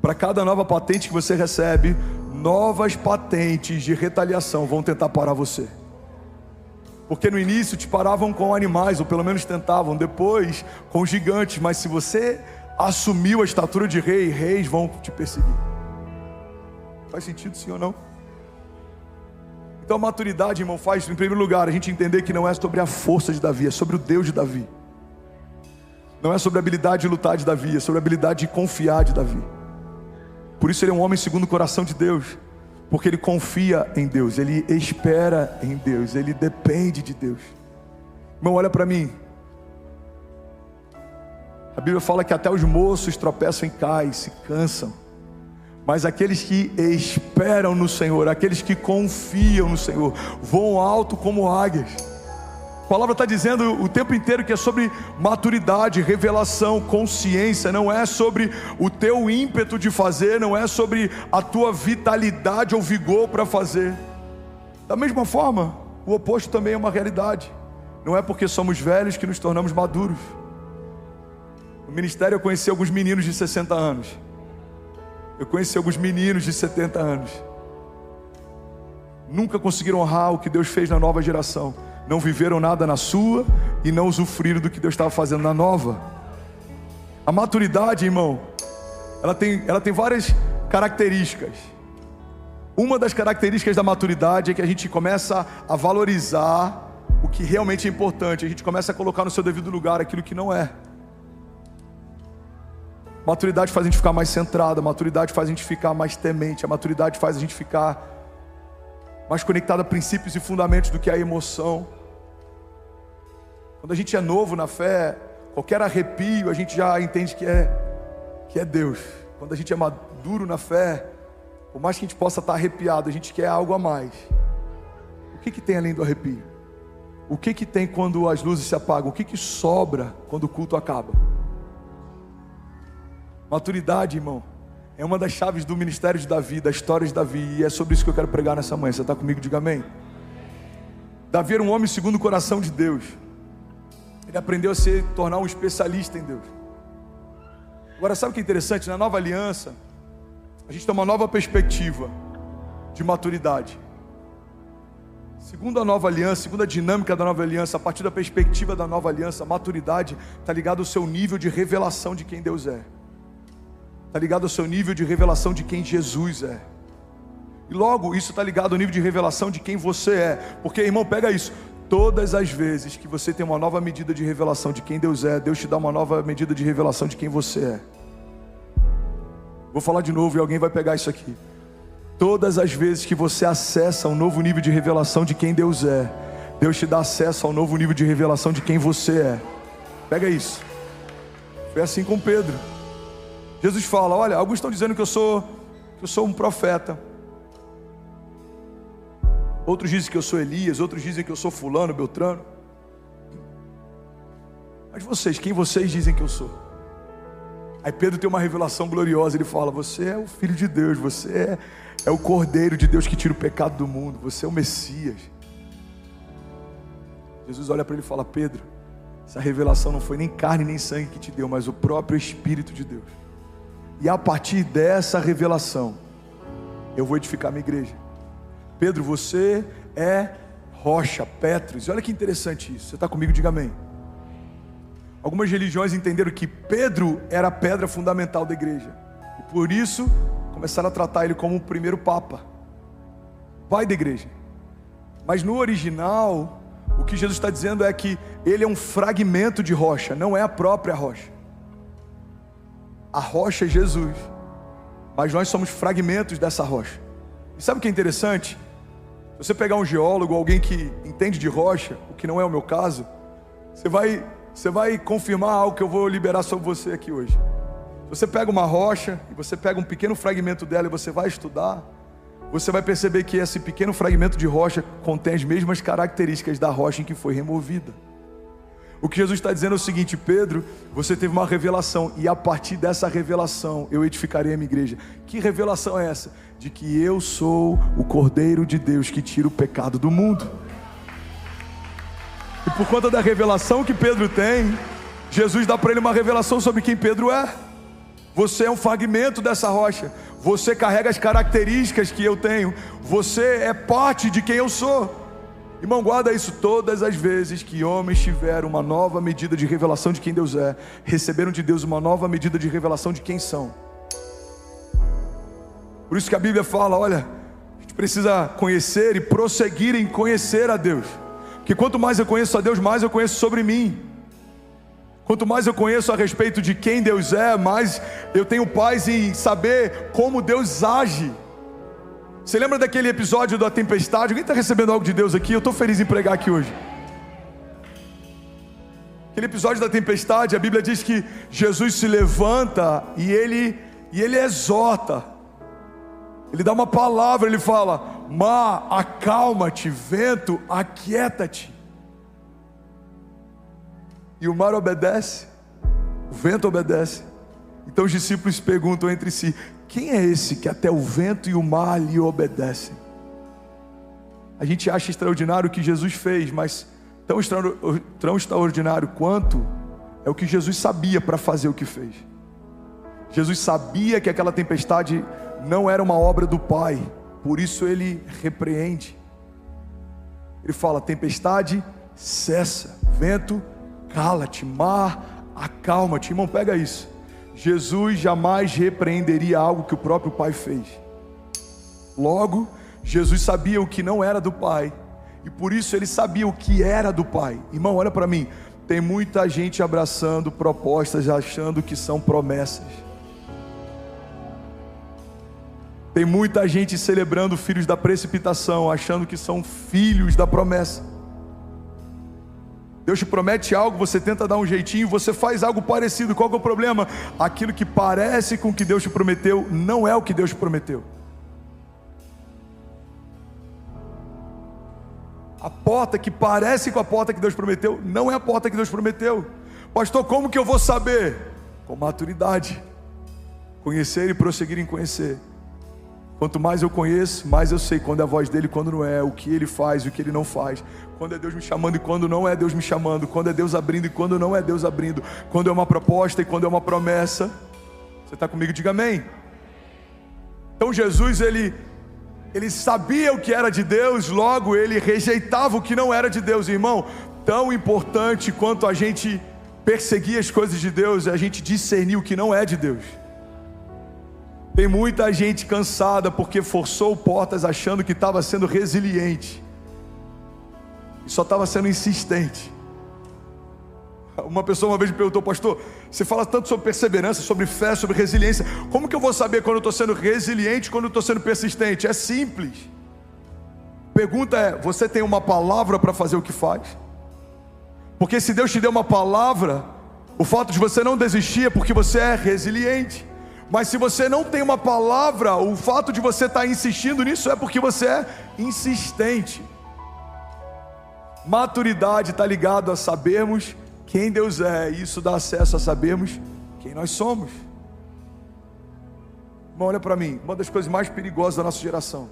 Para cada nova patente que você recebe, novas patentes de retaliação vão tentar parar você. Porque no início te paravam com animais, ou pelo menos tentavam, depois com gigantes. Mas se você assumiu a estatura de rei, reis vão te perseguir. Faz sentido sim ou não? Então a maturidade, irmão, faz, em primeiro lugar, a gente entender que não é sobre a força de Davi, é sobre o Deus de Davi. Não é sobre a habilidade de lutar de Davi, é sobre a habilidade de confiar de Davi. Por isso ele é um homem segundo o coração de Deus, porque ele confia em Deus, ele espera em Deus, ele depende de Deus. Irmão, olha para mim. A Bíblia fala que até os moços tropeçam e caem, se cansam. Mas aqueles que esperam no Senhor, aqueles que confiam no Senhor, voam alto como águias. A palavra está dizendo o tempo inteiro que é sobre maturidade, revelação, consciência. Não é sobre o teu ímpeto de fazer, não é sobre a tua vitalidade ou vigor para fazer. Da mesma forma, o oposto também é uma realidade. Não é porque somos velhos que nos tornamos maduros. No ministério eu conheci alguns meninos de 60 anos. Eu conheci alguns meninos de 70 anos. Nunca conseguiram honrar o que Deus fez na nova geração. Não viveram nada na sua e não usufruíram do que Deus estava fazendo na nova. A maturidade, irmão, ela tem várias características. Uma das características da maturidade é que a gente começa a valorizar o que realmente é importante. A gente começa a colocar no seu devido lugar aquilo que não é. Maturidade faz a gente ficar mais centrado, a maturidade faz a gente ficar mais temente, a maturidade faz a gente ficar mais conectado a princípios e fundamentos do que a emoção. Quando a gente é novo na fé, qualquer arrepio a gente já entende que é Deus. Quando a gente é maduro na fé, por mais que a gente possa estar arrepiado, a gente quer algo a mais. O que tem além do arrepio? O que tem quando as luzes se apagam? O que sobra quando o culto acaba? Maturidade, irmão, é uma das chaves do ministério de Davi, da história de Davi. E é sobre isso que eu quero pregar nessa manhã. Você está comigo? Diga amém. Davi era um homem segundo o coração de Deus. Ele aprendeu a se tornar um especialista em Deus. Agora, sabe o que é interessante? Na nova aliança, a gente tem uma nova perspectiva de maturidade. Segundo a nova aliança, segundo a dinâmica da nova aliança, a partir da perspectiva da nova aliança, a maturidade está ligada ao seu nível de revelação de quem Deus é. Está ligado ao seu nível de revelação de quem Jesus é. E logo, isso está ligado ao nível de revelação de quem você é. Porque, irmão, pega isso. Todas as vezes que você tem uma nova medida de revelação de quem Deus é, Deus te dá uma nova medida de revelação de quem você é. Vou falar de novo e alguém vai pegar isso aqui. Todas as vezes que você acessa um novo nível de revelação de quem Deus é, Deus te dá acesso ao novo nível de revelação de quem você é. Pega isso. Foi assim com Pedro. Jesus fala, olha, alguns estão dizendo que eu sou um profeta. Outros dizem que eu sou Elias, outros dizem que eu sou fulano, beltrano. Mas vocês, quem vocês dizem que eu sou? Aí Pedro tem uma revelação gloriosa, ele fala, você é o Filho de Deus, você é o Cordeiro de Deus que tira o pecado do mundo, você é o Messias. Jesus olha para ele e fala, Pedro, essa revelação não foi nem carne nem sangue que te deu, mas o próprio Espírito de Deus. E a partir dessa revelação, eu vou edificar minha igreja. Pedro, você é rocha, Petros. E olha que interessante isso. Você está comigo? Diga amém. Algumas religiões entenderam que Pedro era a pedra fundamental da igreja. E por isso, começaram a tratar ele como o primeiro papa, pai da igreja. Mas no original, o que Jesus está dizendo é que ele é um fragmento de rocha, não é a própria rocha. A rocha é Jesus, mas nós somos fragmentos dessa rocha. E sabe o que é interessante? Se você pegar um geólogo, alguém que entende de rocha, o que não é o meu caso, você vai confirmar algo que eu vou liberar sobre você aqui hoje. Você pega uma rocha, e você pega um pequeno fragmento dela e você vai estudar, você vai perceber que esse pequeno fragmento de rocha contém as mesmas características da rocha em que foi removida. O que Jesus está dizendo é o seguinte, Pedro, você teve uma revelação, e a partir dessa revelação eu edificarei a minha igreja. Que revelação é essa? De que eu sou o Cordeiro de Deus que tira o pecado do mundo. E por conta da revelação que Pedro tem, Jesus dá para ele uma revelação sobre quem Pedro é. Você é um fragmento dessa rocha, você carrega as características que eu tenho, você é parte de quem eu sou. Irmão, guarda isso. Todas as vezes que homens tiveram uma nova medida de revelação de quem Deus é, receberam de Deus uma nova medida de revelação de quem são. Por isso que a Bíblia fala, olha, a gente precisa conhecer e prosseguir em conhecer a Deus. Porque quanto mais eu conheço a Deus, mais eu conheço sobre mim. Quanto mais eu conheço a respeito de quem Deus é, mais eu tenho paz em saber como Deus age. Você lembra daquele episódio da tempestade? Alguém está recebendo algo de Deus aqui? Eu estou feliz em pregar aqui hoje. Aquele episódio da tempestade, a Bíblia diz que Jesus se levanta e ele exorta. Ele dá uma palavra, ele fala, mar, acalma-te, vento, aquieta-te. E o mar obedece, o vento obedece. Então os discípulos perguntam entre si, quem é esse que até o vento e o mar lhe obedecem? A gente acha extraordinário o que Jesus fez, mas tão extraordinário quanto é o que Jesus sabia para fazer o que fez. Jesus sabia que aquela tempestade não era uma obra do Pai, por isso ele repreende. Ele fala, tempestade, cessa, vento, cala-te, mar, acalma-te. Irmão, pega isso. Jesus jamais repreenderia algo que o próprio Pai fez. Logo, Jesus sabia o que não era do Pai, e por isso ele sabia o que era do Pai. Irmão, olha para mim, tem muita gente abraçando propostas, achando que são promessas. Tem muita gente celebrando filhos da precipitação, achando que são filhos da promessa. Deus te promete algo, você tenta dar um jeitinho, você faz algo parecido. Qual que é o problema? Aquilo que parece com o que Deus te prometeu, não é o que Deus te prometeu. A porta que parece com a porta que Deus prometeu, não é a porta que Deus prometeu. Pastor, como que eu vou saber? Com maturidade. Conhecer e prosseguir em conhecer. Quanto mais eu conheço, mais eu sei quando é a voz dele e quando não é, o que ele faz e o que ele não faz, quando é Deus me chamando e quando não é Deus me chamando, quando é Deus abrindo e quando não é Deus abrindo, quando é uma proposta e quando é uma promessa. Você está comigo? Diga amém. Então Jesus, ele sabia o que era de Deus, logo ele rejeitava o que não era de Deus. Irmão, tão importante quanto a gente perseguir as coisas de Deus é a gente discernir o que não é de Deus. Tem muita gente cansada porque forçou portas achando que estava sendo resiliente e só estava sendo insistente. Uma pessoa uma vez me perguntou: pastor, você fala tanto sobre perseverança, sobre fé, sobre resiliência, como que eu vou saber quando eu estou sendo resiliente, quando eu estou sendo persistente? É simples. Pergunta é: você tem uma palavra para fazer o que faz? Porque se Deus te deu uma palavra, o fato de você não desistir é porque você é resiliente. Mas se você não tem uma palavra, o fato de você estar insistindo nisso é porque você é insistente. Maturidade está ligado a sabermos quem Deus é, e isso dá acesso a sabermos quem nós somos. Irmão, olha para mim, uma das coisas mais perigosas da nossa geração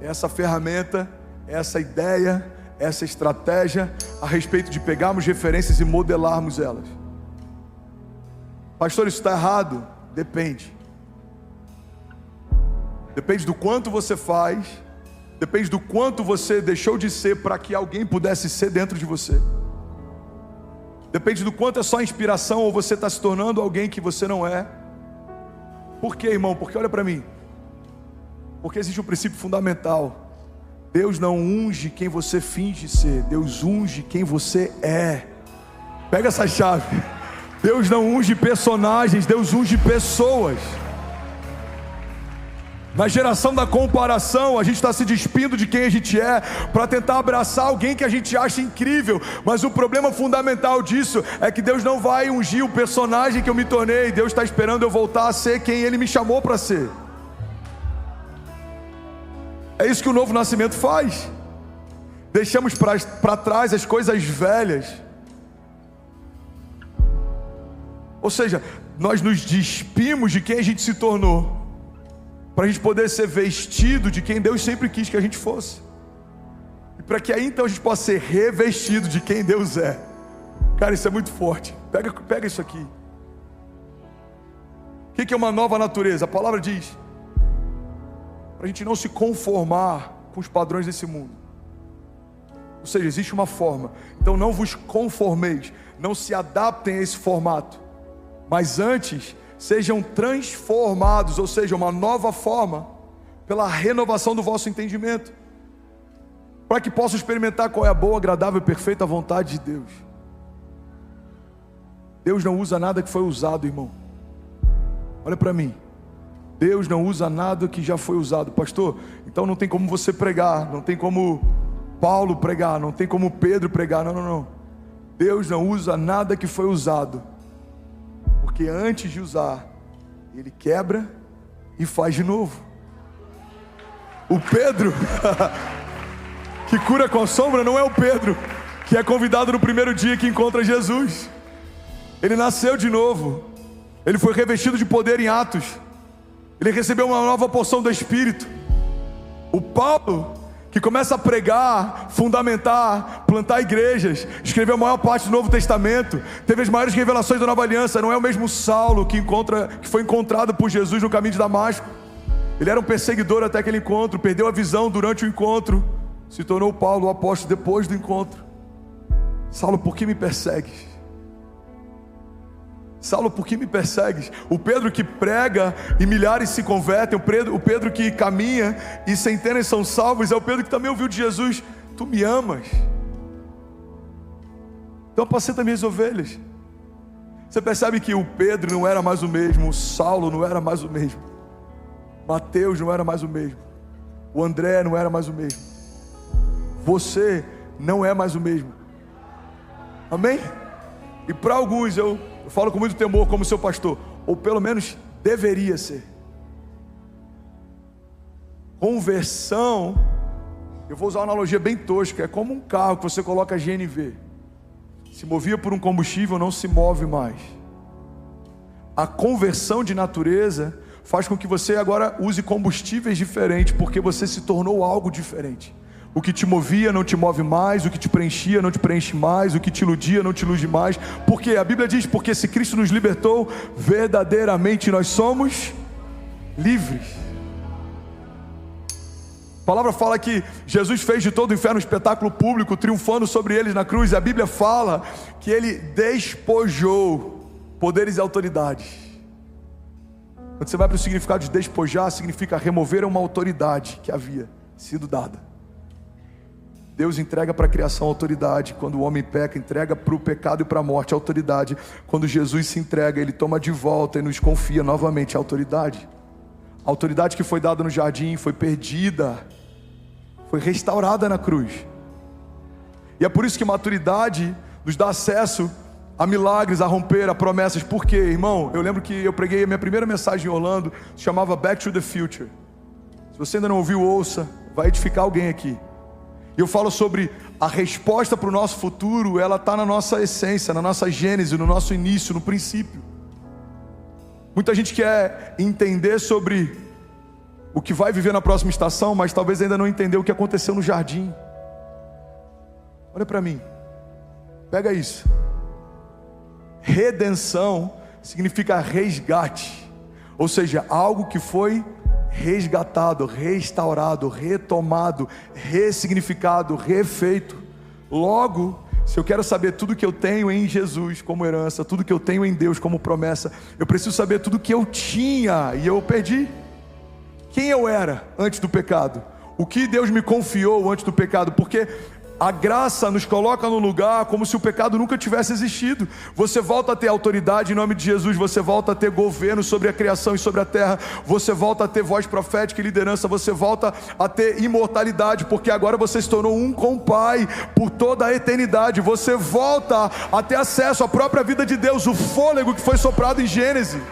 é essa ferramenta, essa ideia, essa estratégia a respeito de pegarmos referências e modelarmos elas. Pastor, isso está errado? Depende. Depende do quanto você faz, depende do quanto você deixou de ser para que alguém pudesse ser dentro de você. Depende do quanto é só inspiração ou você está se tornando alguém que você não é. Por quê, irmão? Porque olha para mim, porque existe um princípio fundamental. Deus não unge quem você finge ser, Deus unge quem você é. Pega essa chave. Deus não unge personagens, Deus unge pessoas. Na geração da comparação, a gente está se despindo de quem a gente é para tentar abraçar alguém que a gente acha incrível. Mas o problema fundamental disso é que Deus não vai ungir o personagem que eu me tornei. Deus está esperando eu voltar a ser quem Ele me chamou para ser. É isso que o novo nascimento faz. Deixamos para trás as coisas velhas. Ou seja, nós nos despimos de quem a gente se tornou, para a gente poder ser vestido de quem Deus sempre quis que a gente fosse. E para que aí então a gente possa ser revestido de quem Deus é. Cara, isso é muito forte. Pega isso aqui. O que é uma nova natureza? A palavra diz: para a gente não se conformar com os padrões desse mundo. Ou seja, existe uma forma. Então não vos conformeis, não se adaptem a esse formato, mas antes sejam transformados, ou seja, uma nova forma, pela renovação do vosso entendimento, para que possam experimentar qual é a boa, agradável e perfeita vontade de Deus. Deus não usa nada que foi usado, irmão. Olha para mim. Deus não usa nada que já foi usado. Pastor, então não tem como você pregar, não tem como Paulo pregar, não tem como Pedro pregar. Não. Deus não usa nada que foi usado, porque antes de usar, Ele quebra e faz de novo. O Pedro que cura com a sombra não é o Pedro que é convidado no primeiro dia que encontra Jesus. Ele nasceu de novo. Ele foi revestido de poder em Atos. Ele recebeu uma nova porção do Espírito. O Paulo, que começa a pregar, fundamentar, plantar igrejas, escreveu a maior parte do Novo Testamento, teve as maiores revelações da Nova Aliança. Não é o mesmo Saulo que foi encontrado por Jesus no caminho de Damasco. Ele era um perseguidor até aquele encontro, perdeu a visão durante o encontro, se tornou Paulo, o apóstolo, depois do encontro. Saulo, por que me persegues? Saulo, por que me persegues? O Pedro que prega e milhares se convertem, o Pedro que caminha e centenas são salvos, é o Pedro que também ouviu de Jesus: tu me amas, então apacenta minhas ovelhas. Você percebe que o Pedro não era mais o mesmo, o Saulo não era mais o mesmo, Mateus não era mais o mesmo, o André não era mais o mesmo, você não é mais o mesmo. Amém? E para alguns eu falo com muito temor como seu pastor, ou pelo menos deveria ser. Conversão, eu vou usar uma analogia bem tosca, é como um carro que você coloca GNV, se movia por um combustível, não se move mais. A conversão de natureza faz com que você agora use combustíveis diferentes, porque você se tornou algo diferente. O que te movia não te move mais, o que te preenchia não te preenche mais, o que te iludia não te ilude mais. Porque a Bíblia diz, porque se Cristo nos libertou, verdadeiramente nós somos livres. A palavra fala que Jesus fez de todo o inferno um espetáculo público, triunfando sobre eles na cruz. A Bíblia fala que ele despojou poderes e autoridades. Quando você vai para o significado de despojar, significa remover uma autoridade que havia sido dada. Deus entrega para a criação a autoridade. Quando o homem peca, entrega para o pecado e para a morte a autoridade. Quando Jesus se entrega, ele toma de volta e nos confia novamente a autoridade. A autoridade que foi dada no jardim foi perdida, foi restaurada na cruz. E é por isso que maturidade nos dá acesso a milagres, a romper, a promessas. Por quê, irmão? Eu lembro que eu preguei a minha primeira mensagem em Orlando, se chamava Back to the Future. Se você ainda não ouviu, ouça, vai edificar alguém aqui. E eu falo sobre a resposta para o nosso futuro, ela está na nossa essência, na nossa gênese, no nosso início, no princípio. Muita gente quer entender sobre o que vai viver na próxima estação, mas talvez ainda não entendeu o que aconteceu no jardim. Olha para mim, pega isso. Redenção significa resgate, ou seja, algo que foi resgatado, restaurado, retomado, ressignificado, refeito. Logo, se eu quero saber tudo que eu tenho em Jesus como herança, tudo que eu tenho em Deus como promessa, eu preciso saber tudo que eu tinha e eu perdi. Quem eu era antes do pecado? O que Deus me confiou antes do pecado? Porque a graça nos coloca no lugar como se o pecado nunca tivesse existido. Você volta a ter autoridade em nome de Jesus. Você volta a ter governo sobre a criação e sobre a terra. Você volta a ter voz profética e liderança. Você volta a ter imortalidade, porque agora você se tornou um com o Pai por toda a eternidade. Você volta a ter acesso à própria vida de Deus, o fôlego que foi soprado em Gênesis,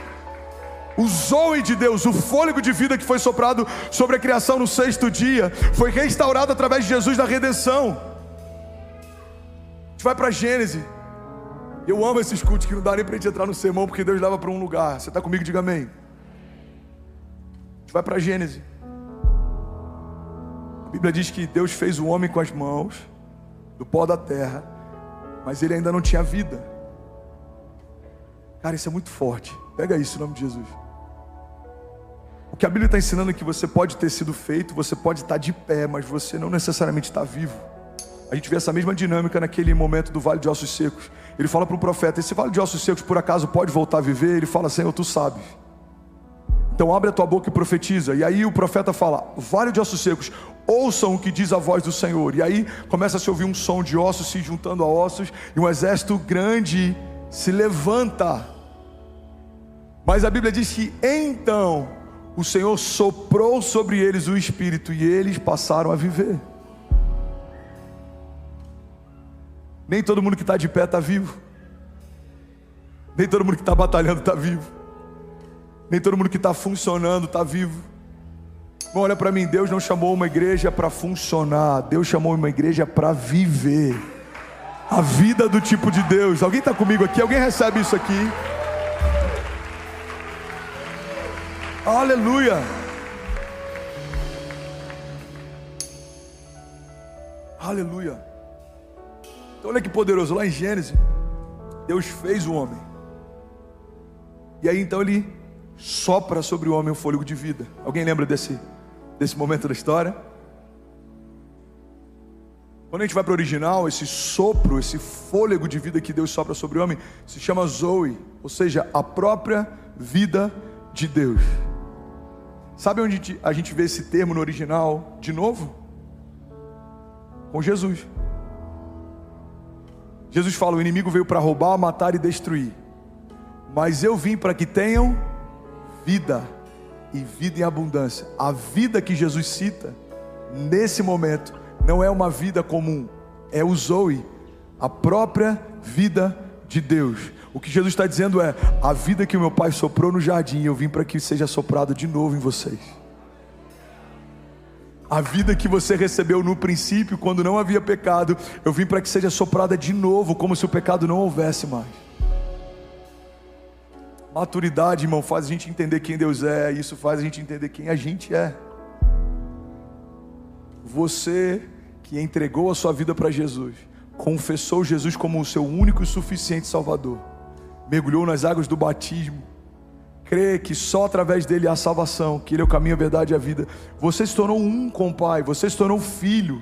o zoe de Deus, o fôlego de vida que foi soprado sobre a criação no 6º dia, foi restaurado através de Jesus na redenção. A gente vai para Gênesis. Eu amo esses cultos que não dá nem para a gente entrar no sermão, porque Deus leva para um lugar. Você está comigo? Diga amém. A gente vai para Gênesis. A Bíblia diz que Deus fez o homem com as mãos, do pó da terra, mas ele ainda não tinha vida. Cara, isso é muito forte. Pega isso em nome de Jesus. O que a Bíblia está ensinando é que você pode ter sido feito, você pode estar de pé, mas você não necessariamente está vivo. A gente vê essa mesma dinâmica naquele momento do Vale de Ossos Secos. Ele fala para o profeta: esse Vale de Ossos Secos por acaso pode voltar a viver? Ele fala: Senhor, tu sabes. Então abre a tua boca e profetiza. E aí o profeta fala: Vale de Ossos Secos, ouçam o que diz a voz do Senhor. E aí começa a se ouvir um som de ossos se juntando a ossos, e um exército grande se levanta. Mas a Bíblia diz que então o Senhor soprou sobre eles o Espírito e eles passaram a viver. Nem todo mundo que está de pé está vivo. Nem todo mundo que está batalhando está vivo. Nem todo mundo que está funcionando está vivo. Bom, olha para mim, Deus não chamou uma igreja para funcionar. Deus chamou uma igreja para viver a vida do tipo de Deus. Alguém está comigo aqui? Alguém recebe isso aqui? Aleluia. Aleluia. Então olha que poderoso, lá em Gênesis, Deus fez o homem. E aí então ele sopra sobre o homem o fôlego de vida. Alguém lembra desse momento da história? Quando a gente vai para o original, esse sopro, esse fôlego de vida que Deus sopra sobre o homem, se chama Zoe, ou seja, a própria vida de Deus. Sabe onde a gente vê esse termo no original de novo? Com Jesus. Jesus fala: o inimigo veio para roubar, matar e destruir, mas eu vim para que tenham vida, e vida em abundância. A vida que Jesus cita nesse momento não é uma vida comum, é o Zoe, a própria vida de Deus. O que Jesus está dizendo é: a vida que o meu Pai soprou no jardim, eu vim para que seja soprado de novo em vocês. A vida que você recebeu no princípio, quando não havia pecado, eu vim para que seja soprada de novo, como se o pecado não houvesse mais. Maturidade, irmão, faz a gente entender quem Deus é. Isso faz a gente entender quem a gente é. Você que entregou a sua vida para Jesus, confessou Jesus como o seu único e suficiente Salvador, mergulhou nas águas do batismo, crê que só através dele há salvação, que ele é o caminho, a verdade e a vida. Você se tornou um com o Pai, você se tornou filho,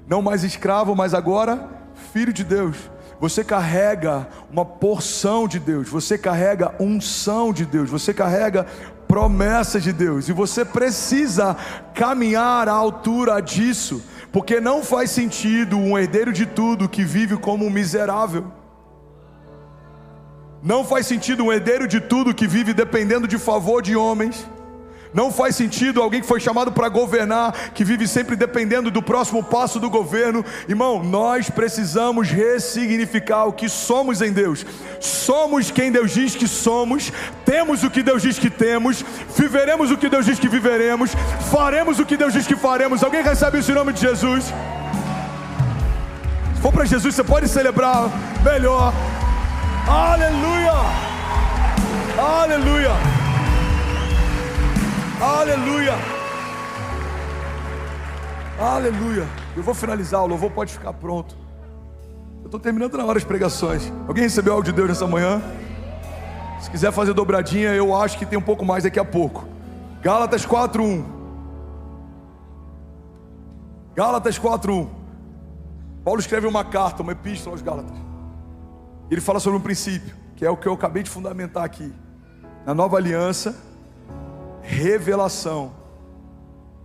não mais escravo, mas agora filho de Deus. Você carrega uma porção de Deus, você carrega unção de Deus, você carrega promessas de Deus, e você precisa caminhar à altura disso, porque não faz sentido um herdeiro de tudo que vive como um miserável. Não faz sentido um herdeiro de tudo que vive dependendo de favor de homens. Não faz sentido alguém que foi chamado para governar, que vive sempre dependendo do próximo passo do governo. Irmão, nós precisamos ressignificar o que somos em Deus. Somos quem Deus diz que somos, temos o que Deus diz que temos, viveremos o que Deus diz que viveremos, faremos o que Deus diz que faremos. Alguém recebe isso em nome de Jesus? Se for para Jesus, você pode celebrar melhor. Aleluia! Aleluia! Aleluia! Aleluia! Eu vou finalizar, o louvor pode ficar pronto. Eu estou terminando na hora as pregações. Alguém recebeu algo de Deus nessa manhã? Se quiser fazer dobradinha, eu acho que tem um pouco mais daqui a pouco. Gálatas 4:1. Gálatas 4:1. Paulo escreve uma carta, uma epístola aos Gálatas. Ele fala sobre um princípio, que é o que eu acabei de fundamentar aqui. Na nova aliança, revelação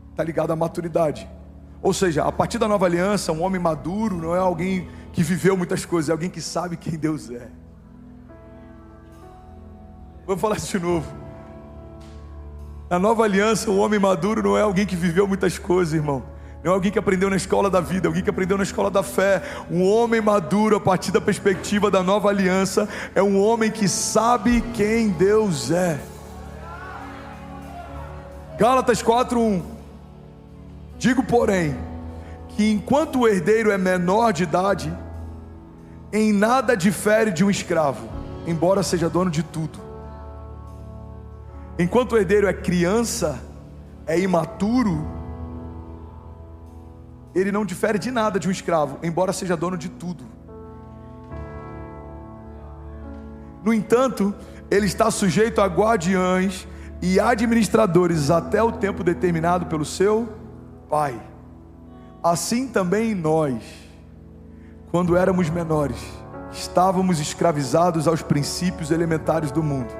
está ligado à maturidade. Ou seja, a partir da nova aliança, um homem maduro não é alguém que viveu muitas coisas, é alguém que sabe quem Deus é. Vamos falar isso de novo. Na nova aliança, um homem maduro não é alguém que viveu muitas coisas, irmão. Não é alguém que aprendeu na escola da vida, é alguém que aprendeu na escola da fé. Um homem maduro, a partir da perspectiva da nova aliança, é um homem que sabe quem Deus é. Gálatas 4:1. Digo, porém, que enquanto o herdeiro é menor de idade, em nada difere de um escravo, embora seja dono de tudo. Enquanto o herdeiro é criança, é imaturo, ele não difere de nada de um escravo, embora seja dono de tudo. No entanto, ele está sujeito a guardiães e administradores até o tempo determinado pelo seu Pai. Assim também nós, quando éramos menores, estávamos escravizados aos princípios elementares do mundo.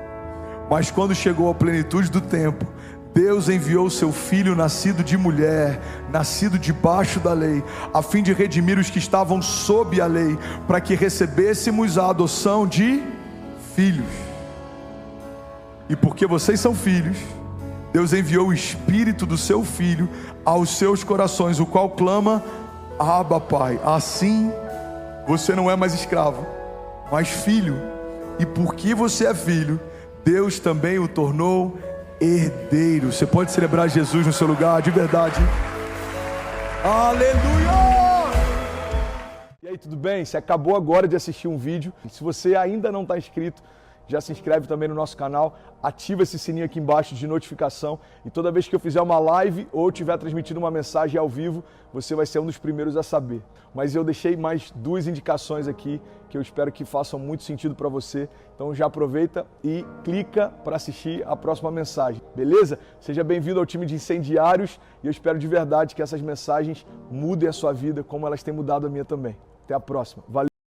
Mas quando chegou a plenitude do tempo, Deus enviou seu Filho nascido de mulher, nascido debaixo da lei, a fim de redimir os que estavam sob a lei, para que recebêssemos a adoção de filhos. E porque vocês são filhos, Deus enviou o Espírito do seu Filho aos seus corações, o qual clama: Abba, Pai. Assim, você não é mais escravo, mas filho. E porque você é filho, Deus também o tornou herdeiro. Você pode celebrar Jesus no seu lugar, de verdade. Aleluia! E aí, tudo bem? Você acabou agora de assistir um vídeo. Se você ainda não está inscrito, já se inscreve também no nosso canal, ativa esse sininho aqui embaixo de notificação, e toda vez que eu fizer uma live ou estiver transmitindo uma mensagem ao vivo, você vai ser um dos primeiros a saber. Mas eu deixei mais 2 indicações aqui que eu espero que façam muito sentido para você. Então já aproveita e clica para assistir a próxima mensagem, beleza? Seja bem-vindo ao time de incendiários, e eu espero de verdade que essas mensagens mudem a sua vida como elas têm mudado a minha também. Até a próxima. Valeu!